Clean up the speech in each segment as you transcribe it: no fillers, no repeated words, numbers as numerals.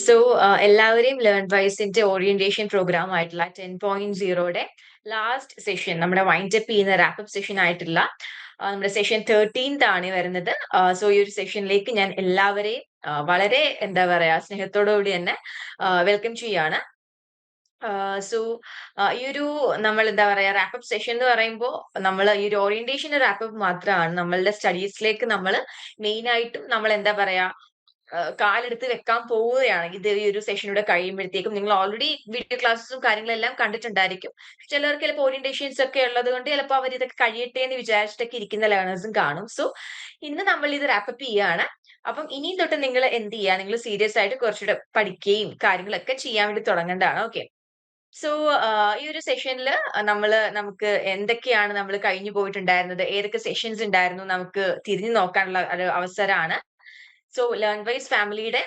So എല്ലാവരെയും learn വൈസിന്റെ orientation programme ആയിട്ടുള്ള 10.0യുടെ last session നമ്മുടെ വൈൻഡ് അപ്പ് ചെയ്യുന്ന റാപ്പപ്പ് സെഷൻ ആയിട്ടുള്ള നമ്മുടെ സെഷൻ 13th ആണ് വരുന്നത്. സോ ഈ ഒരു സെഷനിലേക്ക് ഞാൻ എല്ലാവരെയും വളരെ എന്താ പറയാ സ്നേഹത്തോടു കൂടി തന്നെ വെൽക്കം ചെയ്യാണ്. സോ ഈ ഒരു നമ്മൾ എന്താ പറയാ റാപ്പപ്പ് സെഷൻ എന്ന് പറയുമ്പോൾ നമ്മൾ ഈ ഒരു ഓറിയന്റേഷൻ റാപ്പപ്പ് മാത്രമാണ്. നമ്മളുടെ സ്റ്റഡീസിലേക്ക് നമ്മൾ മെയിൻ ആയിട്ടും നമ്മൾ എന്താ പറയാ കാലെടുത്ത് വെക്കാൻ പോവുകയാണ്. ഇത് ഈ ഒരു സെഷനൂടെ കഴിയുമ്പോഴത്തേക്കും നിങ്ങൾ ഓൾറെഡി വീഡിയോ ക്ലാസ്സും കാര്യങ്ങളെല്ലാം കണ്ടിട്ടുണ്ടായിരിക്കും. ചിലർക്ക് ചിലപ്പോൾ ഓറിയന്റേഷൻസ് ഒക്കെ ഉള്ളത് കൊണ്ട് ചിലപ്പോൾ അവർ ഇതൊക്കെ കഴിയട്ടെ എന്ന് വിചാരിച്ചിട്ടൊക്കെ ഇരിക്കുന്ന ലേണേഴ്സും കാണും. സോ ഇന്ന് നമ്മൾ ഇത് റാപ്പപ്പ് ചെയ്യാണ്. അപ്പം ഇനിയും തൊട്ട് നിങ്ങൾ എന്ത് ചെയ്യുക, നിങ്ങൾ സീരിയസ് ആയിട്ട് കുറച്ചുകൂടെ പഠിക്കുകയും കാര്യങ്ങളൊക്കെ ചെയ്യാൻ വേണ്ടി തുടങ്ങേണ്ടതാണ്. ഓക്കെ. സോ ഈ ഒരു സെഷനിൽ നമുക്ക് എന്തൊക്കെയാണ് നമ്മൾ കഴിഞ്ഞു പോയിട്ടുണ്ടായിരുന്നത്, ഏതൊക്കെ സെഷൻസ് ഉണ്ടായിരുന്നു, നമുക്ക് തിരിഞ്ഞു നോക്കാനുള്ള ഒരു അവസരമാണ്. സോ ലേൺ വൈസ് ഫാമിലിയുടെ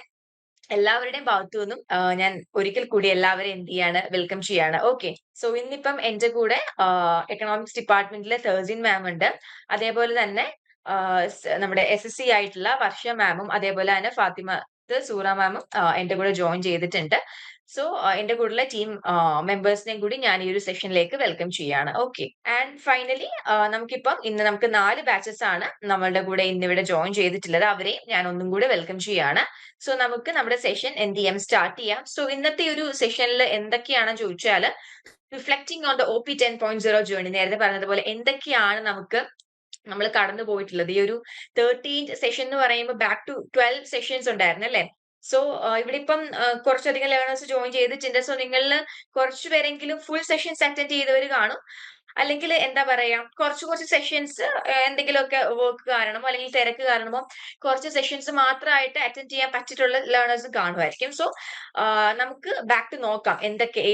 എല്ലാവരുടെയും ഭാഗത്തു നിന്നും ഞാൻ ഒരിക്കൽ കൂടി എല്ലാവരെയും എന്ത് ചെയ്യാണ്, വെൽക്കം ചെയ്യാണ്. ഓക്കെ. സോ ഇന്നിപ്പം എന്റെ കൂടെ എക്കണോമിക്സ് ഡിപ്പാർട്ട്മെന്റിലെ തേഴ്സിൻ മാം ഉണ്ട്. അതേപോലെ തന്നെ നമ്മുടെ SSC ആയിട്ടുള്ള വർഷ മാമും അതേപോലെ തന്നെ ഫാത്തിമ സൂറ മാമും എന്റെ കൂടെ ജോയിൻ ചെയ്തിട്ടുണ്ട്. സോ എന്റെ കൂടെയുള്ള ടീം മെമ്പേഴ്സിനെയും കൂടി ഞാൻ ഈ ഒരു സെഷനിലേക്ക് വെൽക്കം ചെയ്യാണ്. ഓക്കെ. ആൻഡ് ഫൈനലി ഇന്ന് നമുക്ക് 4 ബാച്ചസ് ആണ് നമ്മളുടെ കൂടെ ഇന്നിവിടെ ജോയിൻ ചെയ്തിട്ടുള്ളത്. അവരെയും ഞാൻ ഒന്നും കൂടെ വെൽക്കം ചെയ്യാണ്. സോ നമുക്ക് നമ്മുടെ സെഷൻ എന്ത് ചെയ്യാം, സ്റ്റാർട്ട് ചെയ്യാം. സോ ഇന്നത്തെ ഒരു സെഷനിൽ എന്തൊക്കെയാണെന്ന് ചോദിച്ചാൽ reflecting on the OP 10.0 journey, നേരത്തെ പറഞ്ഞതുപോലെ എന്തൊക്കെയാണ് നമ്മൾ കടന്നു പോയിട്ടുള്ളത്. ഈ ഒരു 13th സെഷൻ എന്ന് പറയുമ്പോൾ ബാക്ക് ടു 12 സെഷൻസ് ഉണ്ടായിരുന്നു അല്ലെ. സോ ഇവിടെ ഇപ്പം കുറച്ചധികം ലേണേഴ്സ് ജോയിൻ ചെയ്തിട്ടുണ്ട്. സോ നിങ്ങളിൽ കുറച്ചു പേരെങ്കിലും ഫുൾ സെഷൻസ് അറ്റൻഡ് ചെയ്തവർ കാണും. അല്ലെങ്കിൽ എന്താ പറയാ കുറച്ച് സെഷൻസ് എന്തെങ്കിലുമൊക്കെ വർക്ക് കാരണമോ അല്ലെങ്കിൽ തിരക്ക് കാരണമോ കുറച്ച് സെഷൻസ് മാത്രമായിട്ട് അറ്റൻഡ് ചെയ്യാൻ പറ്റിയിട്ടുള്ള ലേണേഴ്സ് കാണുമായിരിക്കും. സോ നമുക്ക് ബാക്ക് ടു നോക്കാം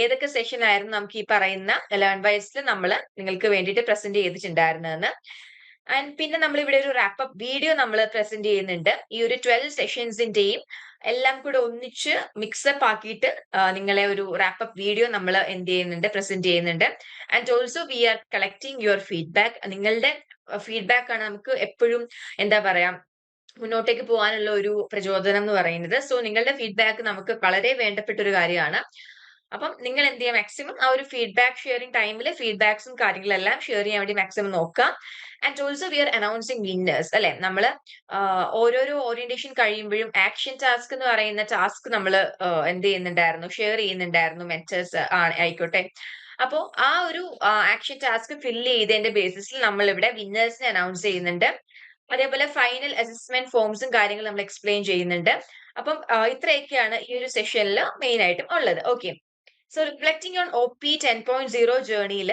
ഏതൊക്കെ സെഷൻ ആയിരുന്നു നമുക്ക് ഈ പറയുന്ന ലേൺ വൈസിൽ നമ്മൾ നിങ്ങൾക്ക് വേണ്ടിയിട്ട് പ്രസന്റ് ചെയ്തിട്ടുണ്ടായിരുന്നതെന്ന്. ആൻഡ് പിന്നെ നമ്മൾ ഇവിടെ ഒരു റാപ്പപ്പ് വീഡിയോ നമ്മൾ പ്രസന്റ് ചെയ്യുന്നുണ്ട്. ഈ ഒരു 12 സെഷൻസിന്റെയും എല്ലാം കൂടെ ഒന്നിച്ച് മിക്സപ്പ് ആക്കിയിട്ട് നിങ്ങളെ ഒരു റാപ്പപ്പ് വീഡിയോ നമ്മൾ എന്ത് ചെയ്യുന്നുണ്ട്, പ്രസന്റ് ചെയ്യുന്നുണ്ട്. And also we are collecting your feedback. നിങ്ങളുടെ ഫീഡ്ബാക്ക് ആണ് നമുക്ക് എപ്പോഴും എന്താ പറയാ മുന്നോട്ടേക്ക് പോകാനുള്ള ഒരു പ്രചോദനം എന്ന് പറയുന്നത്. സോ നിങ്ങളുടെ ഫീഡ്ബാക്ക് നമുക്ക് വളരെ വേണ്ടപ്പെട്ട ഒരു കാര്യമാണ്. അപ്പം നിങ്ങൾ എന്ത് ചെയ്യുക, മാക്സിമം ആ ഒരു ഫീഡ്ബാക്ക് ഷെയറിംഗ് ടൈമിൽ ഫീഡ്ബാക്സും കാര്യങ്ങളെല്ലാം ഷെയർ ചെയ്യാൻ വേണ്ടി മാക്സിമം നോക്കുക. And also we are announcing winners അല്ലെ. നമ്മൾ ഓരോരോ ഓറിയന്റേഷൻ കഴിയുമ്പോഴും ആക്ഷൻ ടാസ്ക് എന്ന് പറയുന്ന ടാസ്ക് നമ്മൾ എന്ത് ചെയ്യുന്നുണ്ടായിരുന്നു, ഷെയർ ചെയ്യുന്നുണ്ടായിരുന്നു. മെന്റേഴ്സ് ആയിക്കോട്ടെ. അപ്പോ ആ ഒരു ആക്ഷൻ ടാസ്ക് ഫില്ല് ചെയ്തതിന്റെ ബേസിസിൽ നമ്മൾ ഇവിടെ വിന്നേഴ്സിനെ അനൗൺസ് ചെയ്യുന്നുണ്ട്. അതേപോലെ ഫൈനൽ അസസ്മെന്റ് ഫോംസും കാര്യങ്ങളും നമ്മൾ എക്സ്പ്ലെയിൻ ചെയ്യുന്നുണ്ട്. അപ്പം ഇത്രയൊക്കെയാണ് ഈ ഒരു സെഷനിൽ മെയിൻ ആയിട്ടും ഉള്ളത്. Okay. So reflecting on OP 10.0 ജേർണിയിൽ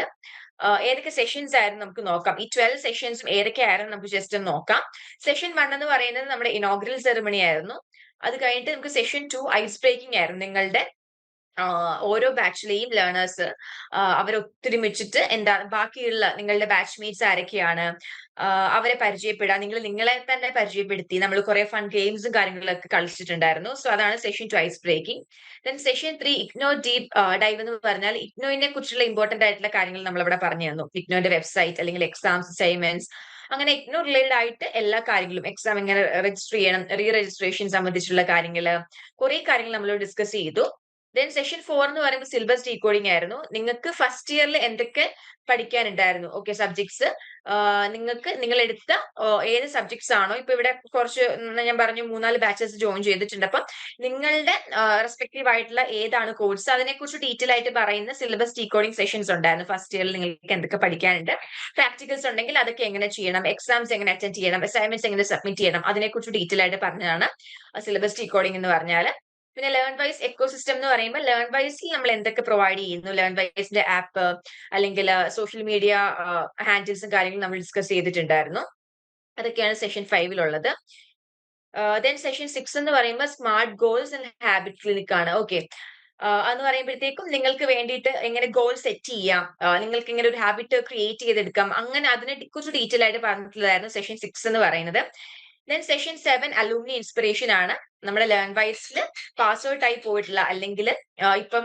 ഏതൊക്കെ സെഷൻസ് ആയിരുന്നു നമുക്ക് നോക്കാം. ഈ 12 സെഷൻസും ഏതൊക്കെയായിരുന്നു നമുക്ക് ജസ്റ്റ് ഒന്ന് നോക്കാം. സെഷൻ 1 എന്ന് പറയുന്നത് നമ്മുടെ ഇനോഗ്രൽ സെറിമണി ആയിരുന്നു. അത് കഴിഞ്ഞിട്ട് നമുക്ക് സെഷൻ 2 ഐസ് ബ്രേക്കിംഗ് ആയിരുന്നു. നിങ്ങളുടെ ഓരോ ബാച്ചിലെയും ലേണേഴ്സ് അവരൊത്തൊരുമിച്ചിട്ട് എന്താണ് ബാക്കിയുള്ള നിങ്ങളുടെ ബാച്ച്മേറ്റ്സ് ആരൊക്കെയാണ് അവരെ പരിചയപ്പെടുക. നിങ്ങളെ തന്നെ പരിചയപ്പെടുത്തി നമ്മൾ കുറെ ഫൺ ഗെയിംസും കാര്യങ്ങളൊക്കെ കളിച്ചിട്ടുണ്ടായിരുന്നു. സോ അതാണ് session 2 ice breaking. Then session 3 IGNOU deep dive എന്ന് പറഞ്ഞാൽ ഇഗ്നോയിനെ കുറിച്ചുള്ള ഇമ്പോർട്ടന്റ് ആയിട്ടുള്ള കാര്യങ്ങൾ നമ്മൾ ഇവിടെ പറഞ്ഞു തന്നു. ഇഗ്നോന്റെ വെബ്സൈറ്റ് അല്ലെങ്കിൽ എക്സാംസ്, അസൈൻമെന്റ്സ്, അങ്ങനെ ഇഗ്നോ റിലേറ്റഡ് ആയിട്ട് എല്ലാ കാര്യങ്ങളും, എക്സാം എങ്ങനെ രജിസ്റ്റർ ചെയ്യണം, രജിസ്ട്രേഷൻ സംബന്ധിച്ചുള്ള കാര്യങ്ങള്, കുറെ കാര്യങ്ങൾ നമ്മൾ ഡിസ്കസ് ചെയ്തു. ദെൻ സെഷൻ 4 എന്ന് പറയുമ്പോൾ സിലബസ് ഡീകോഡിംഗ് ആയിരുന്നു. നിങ്ങൾക്ക് ഫസ്റ്റ് ഇയറിൽ എന്തൊക്കെ പഠിക്കാനുണ്ടായിരുന്നു, ഓക്കെ, സബ്ജക്ട്സ് നിങ്ങൾ എടുത്ത ഏത് സബ്ജക്ട്സ് ആണോ. ഇപ്പൊ ഇവിടെ കുറച്ച് ഞാൻ പറഞ്ഞു 3-4 ബാച്ചസ് ജോയിൻ ചെയ്തിട്ടുണ്ട്. അപ്പം നിങ്ങളുടെ റെസ്പെക്റ്റീവ് ആയിട്ടുള്ള ഏതാണ് കോഴ്സ് അതിനെ കുറിച്ച് ഡീറ്റെയിൽ ആയിട്ട് പറയുന്ന സിലബസ് ഡീകോഡിംഗ് സെഷൻസ് ഉണ്ടായിരുന്നു. ഫസ്റ്റ് ഇയറിൽ നിങ്ങൾക്ക് എന്തൊക്കെ പഠിക്കാനുണ്ട്, പ്രാക്ടിക്കൽസ് ഉണ്ടെങ്കിൽ അതൊക്കെ എങ്ങനെ ചെയ്യണം, എക്സാംസ് എങ്ങനെ അറ്റൻഡ് ചെയ്യണം, അസൈൻമെന്റ്സ് എങ്ങനെ സബ്മിറ്റ് ചെയ്യണം, അതിനെക്കുറിച്ച് ഡീറ്റെയിൽ ആയിട്ട് പറഞ്ഞതാണ് സിലബസ് ഡീകോഡിംഗ് എന്ന് പറഞ്ഞാൽ. പിന്നെ ലേൺ വൈസ് എക്കോസിസ്റ്റം എന്ന് പറയുമ്പോൾ ലേൺ വൈസിൽ നമ്മൾ എന്തൊക്കെ പ്രൊവൈഡ് ചെയ്യുന്നു, ലേൺ വൈസിന്റെ ആപ്പ് അല്ലെങ്കിൽ സോഷ്യൽ മീഡിയ ഹാൻഡിൽസും കാര്യങ്ങളും നമ്മൾ ഡിസ്കസ് ചെയ്തിട്ടുണ്ടായിരുന്നു. അതൊക്കെയാണ് സെഷൻ 5-ലുള്ളത്. ദെൻ സെഷൻ 6 എന്ന് പറയുമ്പോൾ smart goals and habit clinic ആണ്. ഓക്കെ. എന്ന് പറയുമ്പോഴത്തേക്കും നിങ്ങൾക്ക് വേണ്ടിയിട്ട് എങ്ങനെ ഗോൾ സെറ്റ് ചെയ്യാം, നിങ്ങൾക്ക് എങ്ങനെ ഒരു ഹാബിറ്റ് ക്രിയേറ്റ് ചെയ്തെടുക്കാം, അങ്ങനെ അതിനെ കുറിച്ച് ഡീറ്റെയിൽ ആയിട്ട് പറഞ്ഞിട്ടുള്ളതായിരുന്നു സെഷൻ 6 എന്ന് പറയുന്നത്. ദെൻ സെഷൻ 7 അലൂമിനി ഇൻസ്പിറേഷൻ ആണ്. നമ്മുടെ ലേൺ വൈസിൽ പാസ് ഔട്ട് ആയി പോയിട്ടുള്ള അല്ലെങ്കിൽ ഇപ്പം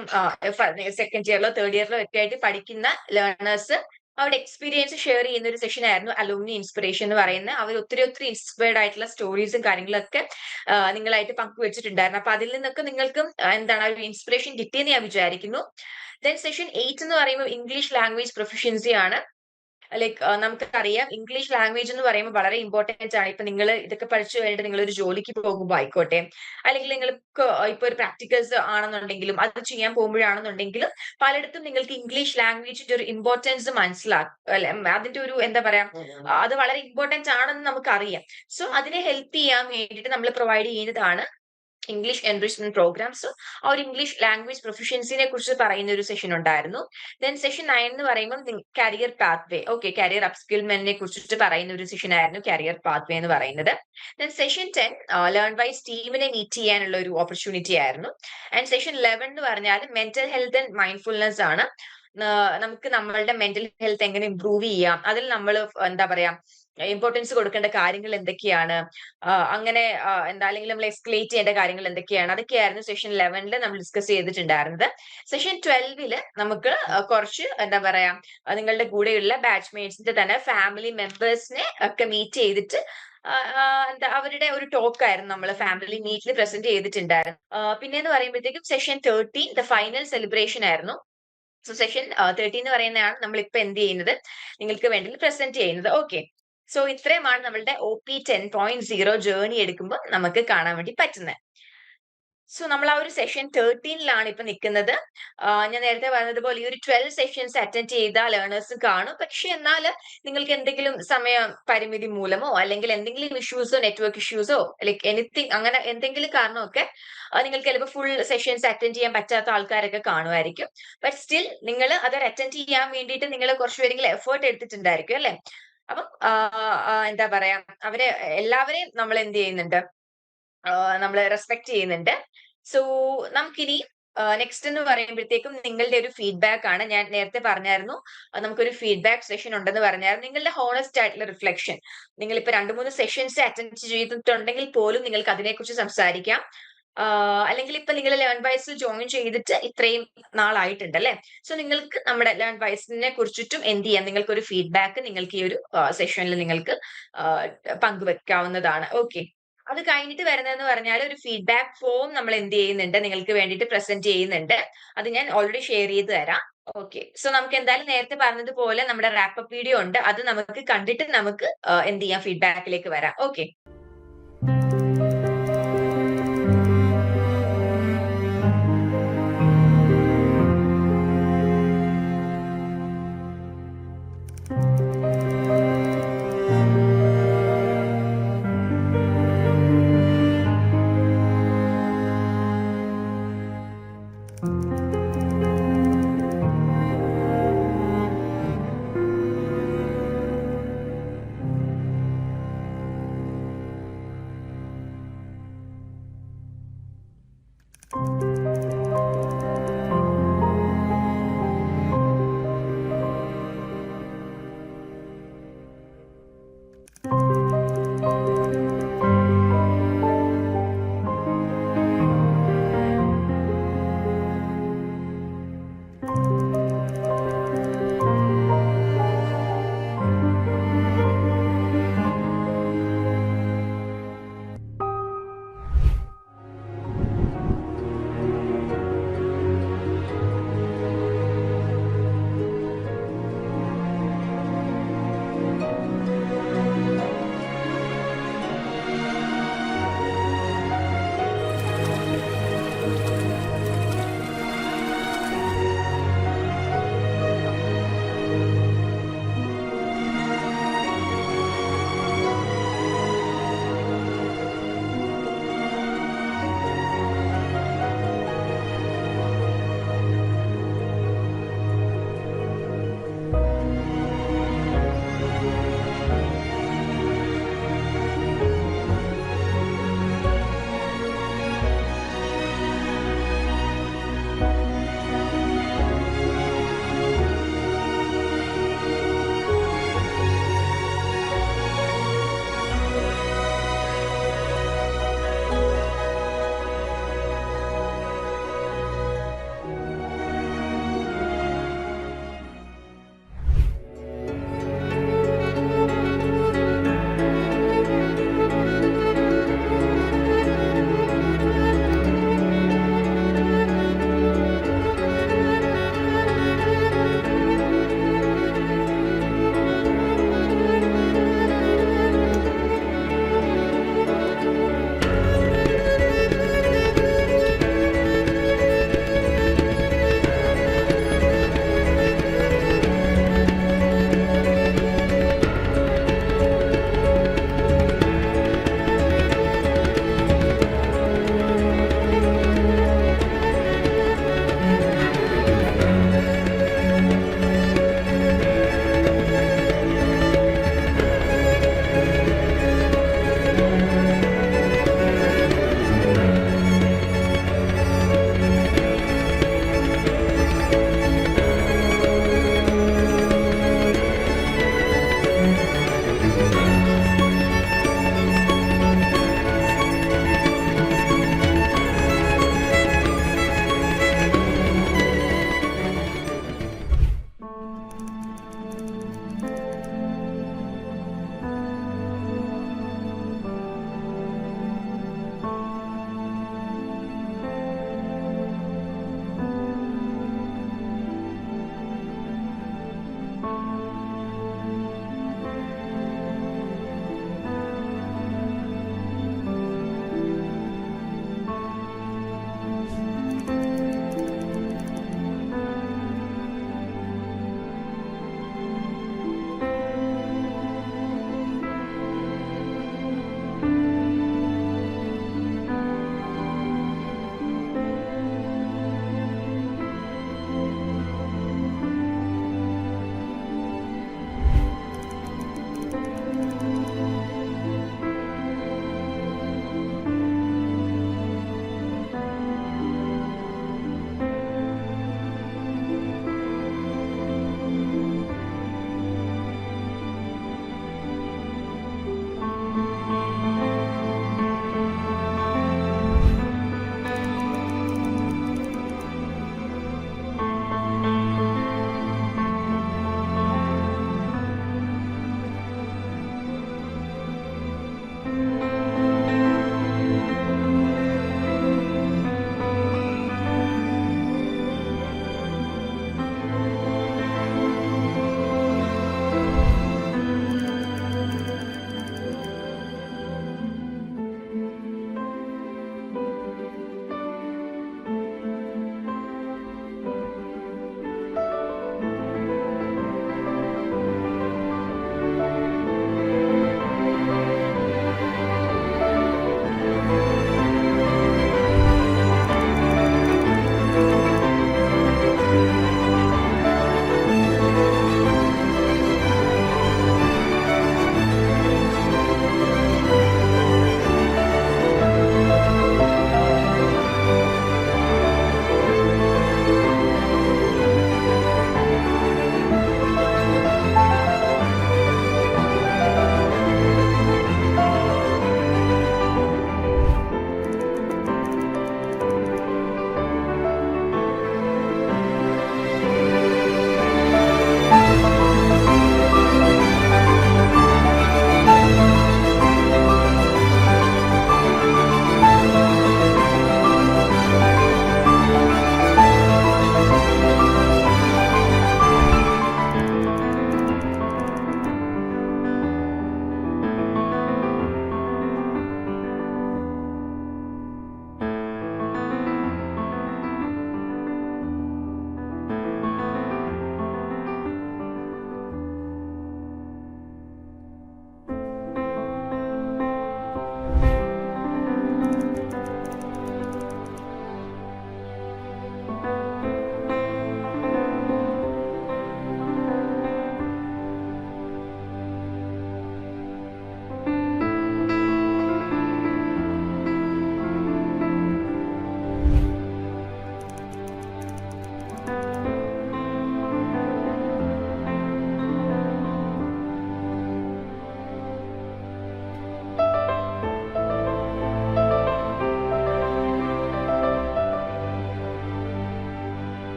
സെക്കൻഡ് ഇയറിലോ തേർഡ് ഇയറിലോ ഒക്കെ ആയിട്ട് പഠിക്കുന്ന ലേണേഴ്സ് അവരുടെ എക്സ്പീരിയൻസ് ഷെയർ ചെയ്യുന്ന ഒരു സെഷൻ ആയിരുന്നു അലൂമിനി ഇൻസ്പിറേഷൻ എന്ന് പറയുന്നത്. അവർ ഒത്തിരി ഇൻസ്പയർഡ് ആയിട്ടുള്ള സ്റ്റോറീസും കാര്യങ്ങളൊക്കെ നിങ്ങളായിട്ട് പങ്കുവെച്ചിട്ടുണ്ടായിരുന്നു. അപ്പൊ അതിൽ നിന്നൊക്കെ നിങ്ങൾക്കും എന്താണ് ഒരു ഇൻസ്പിറേഷൻ കിട്ടിയെന്ന് ഞാൻ വിചാരിക്കുന്നു. ദെൻ സെഷൻ 8 എന്ന് പറയുമ്പോൾ ഇംഗ്ലീഷ് ലാംഗ്വേജ് പ്രൊഫഷ്യൻസി ആണ്. ലൈക്ക് നമുക്കറിയാം ഇംഗ്ലീഷ് ലാംഗ്വേജ് എന്ന് പറയുമ്പോൾ വളരെ ഇമ്പോർട്ടന്റ് ആണ്. ഇപ്പൊ നിങ്ങൾ ഇതൊക്കെ പഠിച്ചു കഴിഞ്ഞിട്ട് നിങ്ങൾ ഒരു ജോലിക്ക് പോകുമ്പോൾ ആയിക്കോട്ടെ, അല്ലെങ്കിൽ നിങ്ങൾക്ക് ഇപ്പൊ ഒരു പ്രാക്ടിക്കൽസ് ആണെന്നുണ്ടെങ്കിലും അത് ചെയ്യാൻ പോകുമ്പോഴാണെന്നുണ്ടെങ്കിലും പലയിടത്തും നിങ്ങൾക്ക് ഇംഗ്ലീഷ് ലാംഗ്വേജിന്റെ ഒരു ഇമ്പോർട്ടൻസ് മനസ്സിലാക്കും, അല്ലെ? അതിന്റെ ഒരു എന്താ പറയാ, അത് വളരെ ഇമ്പോർട്ടന്റ് ആണെന്ന് നമുക്കറിയാം. സോ അതിനെ ഹെൽപ്പ് ചെയ്യാൻ വേണ്ടിയിട്ട് നമ്മൾ പ്രൊവൈഡ് ചെയ്യുന്നതാണ് ഇംഗ്ലീഷ് എൻറിച്ച്മെന്റ് പ്രോഗ്രാംസ്. ആ ഒരു ഇംഗ്ലീഷ് ലാംഗ്വേജ് പ്രൊഫഷ്യൻസിനെ കുറിച്ച് പറയുന്ന ഒരു സെഷൻ ഉണ്ടായിരുന്നു. ദെൻ സെഷൻ 9 എന്ന് പറയുമ്പോൾ കരിയർ പാത്വേ, ഓക്കെ, കരിയർ അപ്സ്കിൽമെന്റിനെ കുറിച്ചിട്ട് പറയുന്ന ഒരു സെഷൻ ആയിരുന്നു കരിയർ പാത്വേ എന്ന് പറയുന്നത്. ദെൻ സെഷൻ 10 ലേൺ വൈസ് ടീമിനെ മീറ്റ് ചെയ്യാനുള്ള ഒരു ഓപ്പർച്യൂണിറ്റി ആയിരുന്നു. ആൻഡ് സെഷൻ 11 എന്ന് പറഞ്ഞാൽ മെന്റൽ ഹെൽത്ത് ആൻഡ് മൈൻഡ്ഫുൾനെസ് ആണ്. നമുക്ക് നമ്മളുടെ മെന്റൽ ഹെൽത്ത് എങ്ങനെ ഇംപ്രൂവ് ചെയ്യാം, അതിൽ നമ്മൾ എന്താ പറയാ ഇമ്പോർട്ടൻസ് കൊടുക്കേണ്ട കാര്യങ്ങൾ എന്തൊക്കെയാണ്, അങ്ങനെ എന്താ അല്ലെങ്കിൽ നമ്മൾ എസ്കലേറ്റ് ചെയ്യേണ്ട കാര്യങ്ങൾ എന്തൊക്കെയാണ്, അതൊക്കെയായിരുന്നു സെഷൻ 11 നമ്മൾ ഡിസ്കസ് ചെയ്തിട്ടുണ്ടായിരുന്നത്. സെഷൻ 12 നമുക്ക് കുറച്ച് എന്താ പറയാ നിങ്ങളുടെ കൂടെയുള്ള ബാച്ച്മേറ്റ്സിന്റെ തന്നെ ഫാമിലി മെമ്പേഴ്സിനെ ഒക്കെ മീറ്റ് ചെയ്തിട്ട് എന്താ അവരുടെ ഒരു ടോക്ക് ആയിരുന്നു നമ്മൾ ഫാമിലി മീറ്റിൽ പ്രസന്റ് ചെയ്തിട്ടുണ്ടായിരുന്നു. പിന്നെന്ന് പറയുമ്പോഴത്തേക്കും സെഷൻ 13 ദ ഫൈനൽ സെലിബ്രേഷൻ ആയിരുന്നു. സോ സെഷൻ 13 എന്ന് പറയുന്നതാണ് നമ്മൾ ഇപ്പൊ എന്ത് ചെയ്യുന്നത്, നിങ്ങൾക്ക് വേണ്ടി പ്രസന്റ് ചെയ്യുന്നത്. ഓക്കെ, സോ ഇത്രയുമാണ് നമ്മളുടെ OP 10.0 ജേർണി എടുക്കുമ്പോൾ നമുക്ക് കാണാൻ വേണ്ടി പറ്റുന്നത്. സോ നമ്മൾ ആ ഒരു സെഷൻ 13ലാണ് ഇപ്പൊ നിൽക്കുന്നത്. ഞാൻ നേരത്തെ പറഞ്ഞതുപോലെ ഈ ഒരു 12 സെഷൻസ് അറ്റൻഡ് ചെയ്ത ലേണേഴ്സ് കാണും. പക്ഷെ എന്നാൽ നിങ്ങൾക്ക് എന്തെങ്കിലും സമയ പരിമിതി മൂലമോ അല്ലെങ്കിൽ എന്തെങ്കിലും ഇഷ്യൂസോ നെറ്റ്വർക്ക് ഇഷ്യൂസോ ലൈക്ക് എനിത്തിങ് അങ്ങനെ എന്തെങ്കിലും കാരണമൊക്കെ നിങ്ങൾക്ക് ചിലപ്പോൾ ഫുൾ സെഷൻസ് അറ്റൻഡ് ചെയ്യാൻ പറ്റാത്ത ആൾക്കാരൊക്കെ കാണുമായിരിക്കും. ബട്ട് സ്റ്റിൽ നിങ്ങൾ അത് അറ്റൻഡ് ചെയ്യാൻ വേണ്ടിയിട്ട് നിങ്ങൾ കുറച്ചുപേരെങ്കിലും എഫേർട്ട് എടുത്തിട്ടുണ്ടായിരിക്കും, അല്ലെ? അപ്പം എന്താ പറയാ അവരെ എല്ലാവരെയും നമ്മൾ എന്ത് ചെയ്യുന്നുണ്ട്, നമ്മൾ റെസ്പെക്ട് ചെയ്യുന്നുണ്ട്. സോ നമുക്കിനി നെക്സ്റ്റ് എന്ന് പറയുമ്പോഴത്തേക്കും നിങ്ങളുടെ ഒരു ഫീഡ്ബാക്ക് ആണ്. ഞാൻ നേരത്തെ പറഞ്ഞായിരുന്നു നമുക്കൊരു ഫീഡ്ബാക്ക് സെഷൻ ഉണ്ടെന്ന് പറഞ്ഞായിരുന്നു. നിങ്ങളുടെ ഹോണസ്റ്റ് ആയിട്ടുള്ള റിഫ്ലക്ഷൻ, നിങ്ങൾ ഇപ്പൊ 2-3 സെഷൻസ് അറ്റൻഡ് ചെയ്തിട്ടുണ്ടെങ്കിൽ പോലും നിങ്ങൾക്ക് അതിനെക്കുറിച്ച് സംസാരിക്കാം. അല്ലെങ്കിൽ ഇപ്പൊ നിങ്ങൾ ലേൺ വൈസിൽ ജോയിൻ ചെയ്തിട്ട് ഇത്രയും നാളായിട്ടുണ്ട്, അല്ലെ? സോ നിങ്ങൾക്ക് നമ്മുടെ ലേൺ വൈസിനെ കുറിച്ചിട്ടും എന്ത് ചെയ്യാം, നിങ്ങൾക്ക് ഒരു ഫീഡ്ബാക്ക് നിങ്ങൾക്ക് ഈ ഒരു സെഷനിൽ നിങ്ങൾക്ക് പങ്കുവെക്കാവുന്നതാണ്. ഓക്കെ, അത് കഴിഞ്ഞിട്ട് വരുന്നതെന്ന് പറഞ്ഞാൽ ഒരു ഫീഡ്ബാക്ക് ഫോം നമ്മൾ എന്ത് ചെയ്യുന്നുണ്ട്, നിങ്ങൾക്ക് വേണ്ടിയിട്ട് പ്രസന്റ് ചെയ്യുന്നുണ്ട്. അത് ഞാൻ ഓൾറെഡി ഷെയർ ചെയ്ത് തരാം. ഓക്കെ, സോ നമുക്ക് എന്തായാലും നേരത്തെ പറഞ്ഞതുപോലെ നമ്മുടെ റാപ്പപ്പ് വീഡിയോ ഉണ്ട്, അത് നമുക്ക് കണ്ടിട്ട് നമുക്ക് എന്ത് ചെയ്യാം, ഫീഡ്ബാക്കിലേക്ക് വരാം. ഓക്കെ,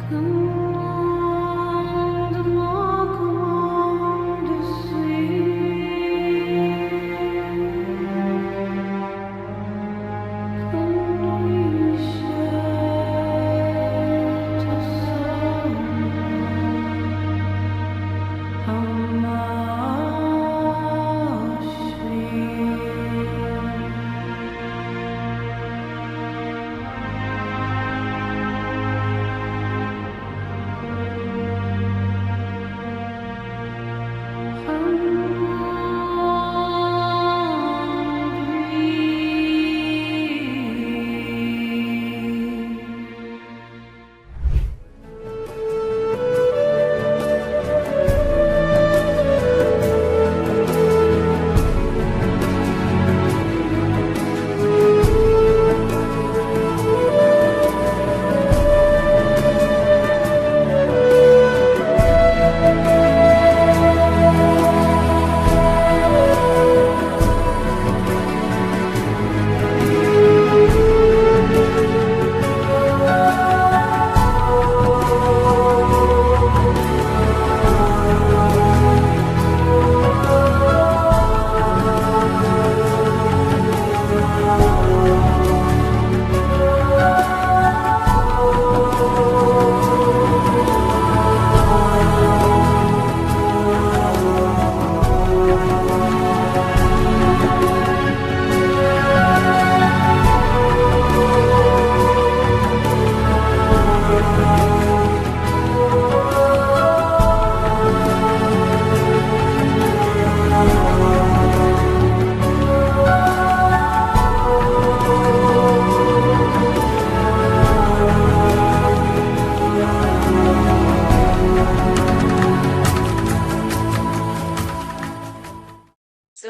സോ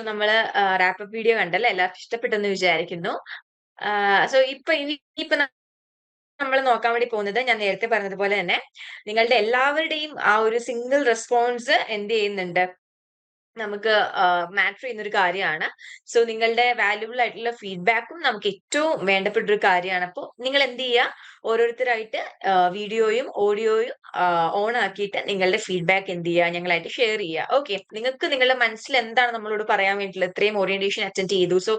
നമ്മള് റാപ്പപ്പ് വീഡിയോ കണ്ടല്ലേ, എല്ലാവർക്കും ഇഷ്ടപ്പെട്ടെന്ന് വിചാരിക്കുന്നു. സോ ഇനിയിപ്പോ നമ്മൾ നോക്കാൻ വേണ്ടി പോകുന്നത്, ഞാൻ നേരത്തെ പറഞ്ഞതുപോലെ തന്നെ നിങ്ങളുടെ എല്ലാവരുടെയും ആ ഒരു സിംഗിൾ റെസ്പോൺസ് എന്ത് ചെയ്യുന്നുണ്ട്, നമുക്ക് മാറ്റർ ചെയ്യുന്ന ഒരു കാര്യമാണ്. സോ നിങ്ങളുടെ വാല്യുബിൾ ആയിട്ടുള്ള ഫീഡ്ബാക്കും നമുക്ക് ഏറ്റവും വേണ്ടപ്പെട്ട ഒരു കാര്യമാണ്. അപ്പോൾ നിങ്ങൾ എന്ത് ചെയ്യുക, ഓരോരുത്തരായിട്ട് വീഡിയോയും ഓഡിയോയും ഓൺ ആക്കിയിട്ട് നിങ്ങളുടെ ഫീഡ്ബാക്ക് എന്ത് ചെയ്യുക, ഞങ്ങളായിട്ട് ഷെയർ ചെയ്യുക. ഓക്കെ, നിങ്ങൾക്ക് നിങ്ങളുടെ മനസ്സിൽ എന്താണ് നമ്മളോട് പറയാൻ വേണ്ടിയിട്ടുള്ളത്, ഇത്രയും ഓറിയന്റേഷൻ അറ്റൻഡ് ചെയ്തു. സോ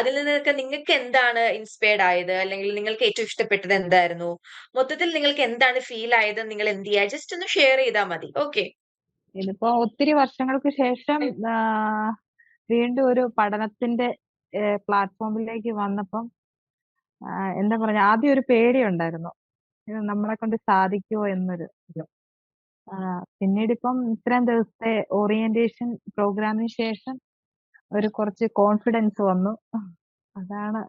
അതിൽ നിന്നൊക്കെ നിങ്ങൾക്ക് എന്താണ് ഇൻസ്പയർഡ് ആയത്, അല്ലെങ്കിൽ നിങ്ങൾക്ക് ഏറ്റവും ഇഷ്ടപ്പെട്ടത് എന്തായിരുന്നു, മൊത്തത്തിൽ നിങ്ങൾക്ക് എന്താണ് ഫീൽ ആയത്, നിങ്ങൾ എന്ത് ചെയ്യുക, ജസ്റ്റ് ഒന്ന് ഷെയർ ചെയ്താൽ മതി. ഓക്കെ. ഇതിപ്പോ ഒത്തിരി വർഷങ്ങൾക്ക് ശേഷം വീണ്ടും ഒരു പഠനത്തിന്റെ പ്ലാറ്റ്ഫോമിലേക്ക് വന്നപ്പം എന്താ പറഞ്ഞ, ആദ്യം ഒരു പേടിയുണ്ടായിരുന്നു, ഇത് നമ്മളെ കൊണ്ട് സാധിക്കുമോ എന്നൊരു ഇത്. പിന്നീട് ഇപ്പം ഇത്രയും ദിവസത്തെ ഓറിയന്റേഷൻ പ്രോഗ്രാമിന് ശേഷം ഒരു കുറച്ച് കോൺഫിഡൻസ് വന്നു. അതാണ്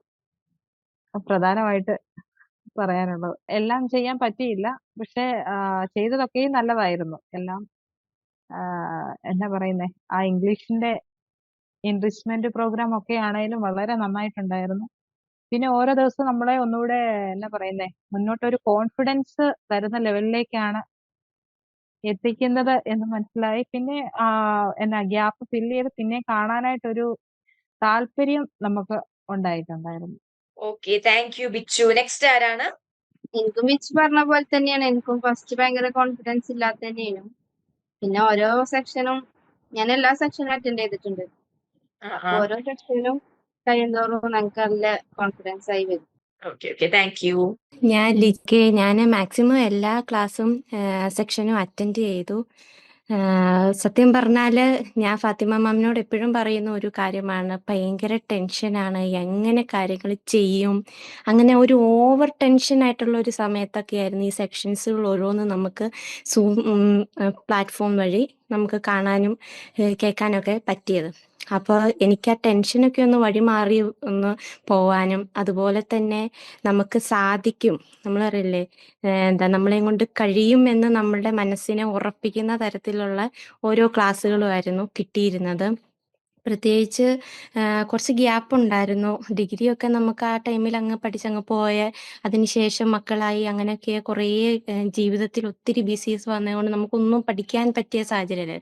പ്രധാനമായിട്ട് പറയാനുള്ളത്. എല്ലാം ചെയ്യാൻ പറ്റിയില്ല, പക്ഷെ ചെയ്തതൊക്കെയും നല്ലതായിരുന്നു. എല്ലാം എന്താ പറയുന്നേ, ആ ഇംഗ്ലീഷിന്റെ എൻറിച്ച്മെന്റ് പ്രോഗ്രാം ഒക്കെ ആണെങ്കിലും വളരെ നന്നായിട്ടുണ്ടായിരുന്നു. പിന്നെ ഓരോ ദിവസവും നമ്മളെ ഒന്നുകൂടെ എന്നാ പറയുന്നേ, മുന്നോട്ടൊരു കോൺഫിഡൻസ് തരുന്ന ലെവലിലേക്കാണ് എത്തിക്കുന്നത് എന്ന് മനസ്സിലായി. പിന്നെ എന്നാ ഗ്യാപ്പ് ഫില്ല് ചെയ്ത് പിന്നെ കാണാനായിട്ടൊരു താല്പര്യം നമുക്ക് ഉണ്ടായിട്ടുണ്ടായിരുന്നു. Okay, thank you Bichu. Next ആരാണ്? എനിക്കും ബിച്ച് പറഞ്ഞ പോലെ തന്നെയാണ്. എനിക്കും ഫസ്റ്റ് ഭയങ്കര കോൺഫിഡൻസ് ഇല്ലാത്ത തന്നെയാണ്. പിന്നെ ഓരോ സെക്ഷനും ഞാൻ എല്ലാ സെക്ഷനും അറ്റൻഡ് ചെയ്തിട്ടുണ്ട്. ഓരോ സെക്ഷനും കഴിയുന്തോറും നമുക്ക് നല്ല കോൺഫിഡൻസ് ആയി വരും. Okay okay, thank U. ഞാൻ മാക്സിമം എല്ലാ ക്ലാസ്സും സെക്ഷനും അറ്റൻഡ് ചെയ്തു. സത്യം പറഞ്ഞാൽ ഞാൻ ഫാത്തിമ മാമിനോട് എപ്പോഴും പറയുന്ന ഒരു കാര്യമാണ്, ഭയങ്കര ടെൻഷനാണ്, എങ്ങനെ കാര്യങ്ങൾ ചെയ്യും, അങ്ങനെ ഒരു ഓവർ ടെൻഷനായിട്ടുള്ള ഒരു സമയത്തൊക്കെ ആയിരുന്നു ഈ സെക്ഷൻസുകൾ ഓരോന്ന് നമുക്ക് സൂം പ്ലാറ്റ്ഫോം വഴി നമുക്ക് കാണാനും കേൾക്കാനൊക്കെ പറ്റിയത്. അപ്പോൾ എനിക്ക് ആ ടെൻഷനൊക്കെ ഒന്ന് വഴിമാറി ഒന്ന് പോവാനും, അതുപോലെ തന്നെ നമുക്ക് സാധിക്കും, നമ്മളറിയില്ലേ, നമ്മളെയും കൊണ്ട് കഴിയും എന്ന് നമ്മളുടെ മനസ്സിനെ ഉറപ്പിക്കുന്ന തരത്തിലുള്ള ഓരോ ക്ലാസ്സുകളുമായിരുന്നു കിട്ടിയിരുന്നത്. പ്രത്യേകിച്ച് കുറച്ച് ഗ്യാപ്പ് ഉണ്ടായിരുന്നു. ഡിഗ്രിയൊക്കെ നമുക്ക് ആ ടൈമിൽ അങ്ങ് പഠിച്ചങ്ങ് പോയ, അതിനുശേഷം മക്കളായി, അങ്ങനെയൊക്കെ കുറേ ജീവിതത്തിൽ ഒത്തിരി ബിസിനസ് വന്നതുകൊണ്ട് നമുക്കൊന്നും പഠിക്കാൻ പറ്റിയ സാഹചര്യമല്ല.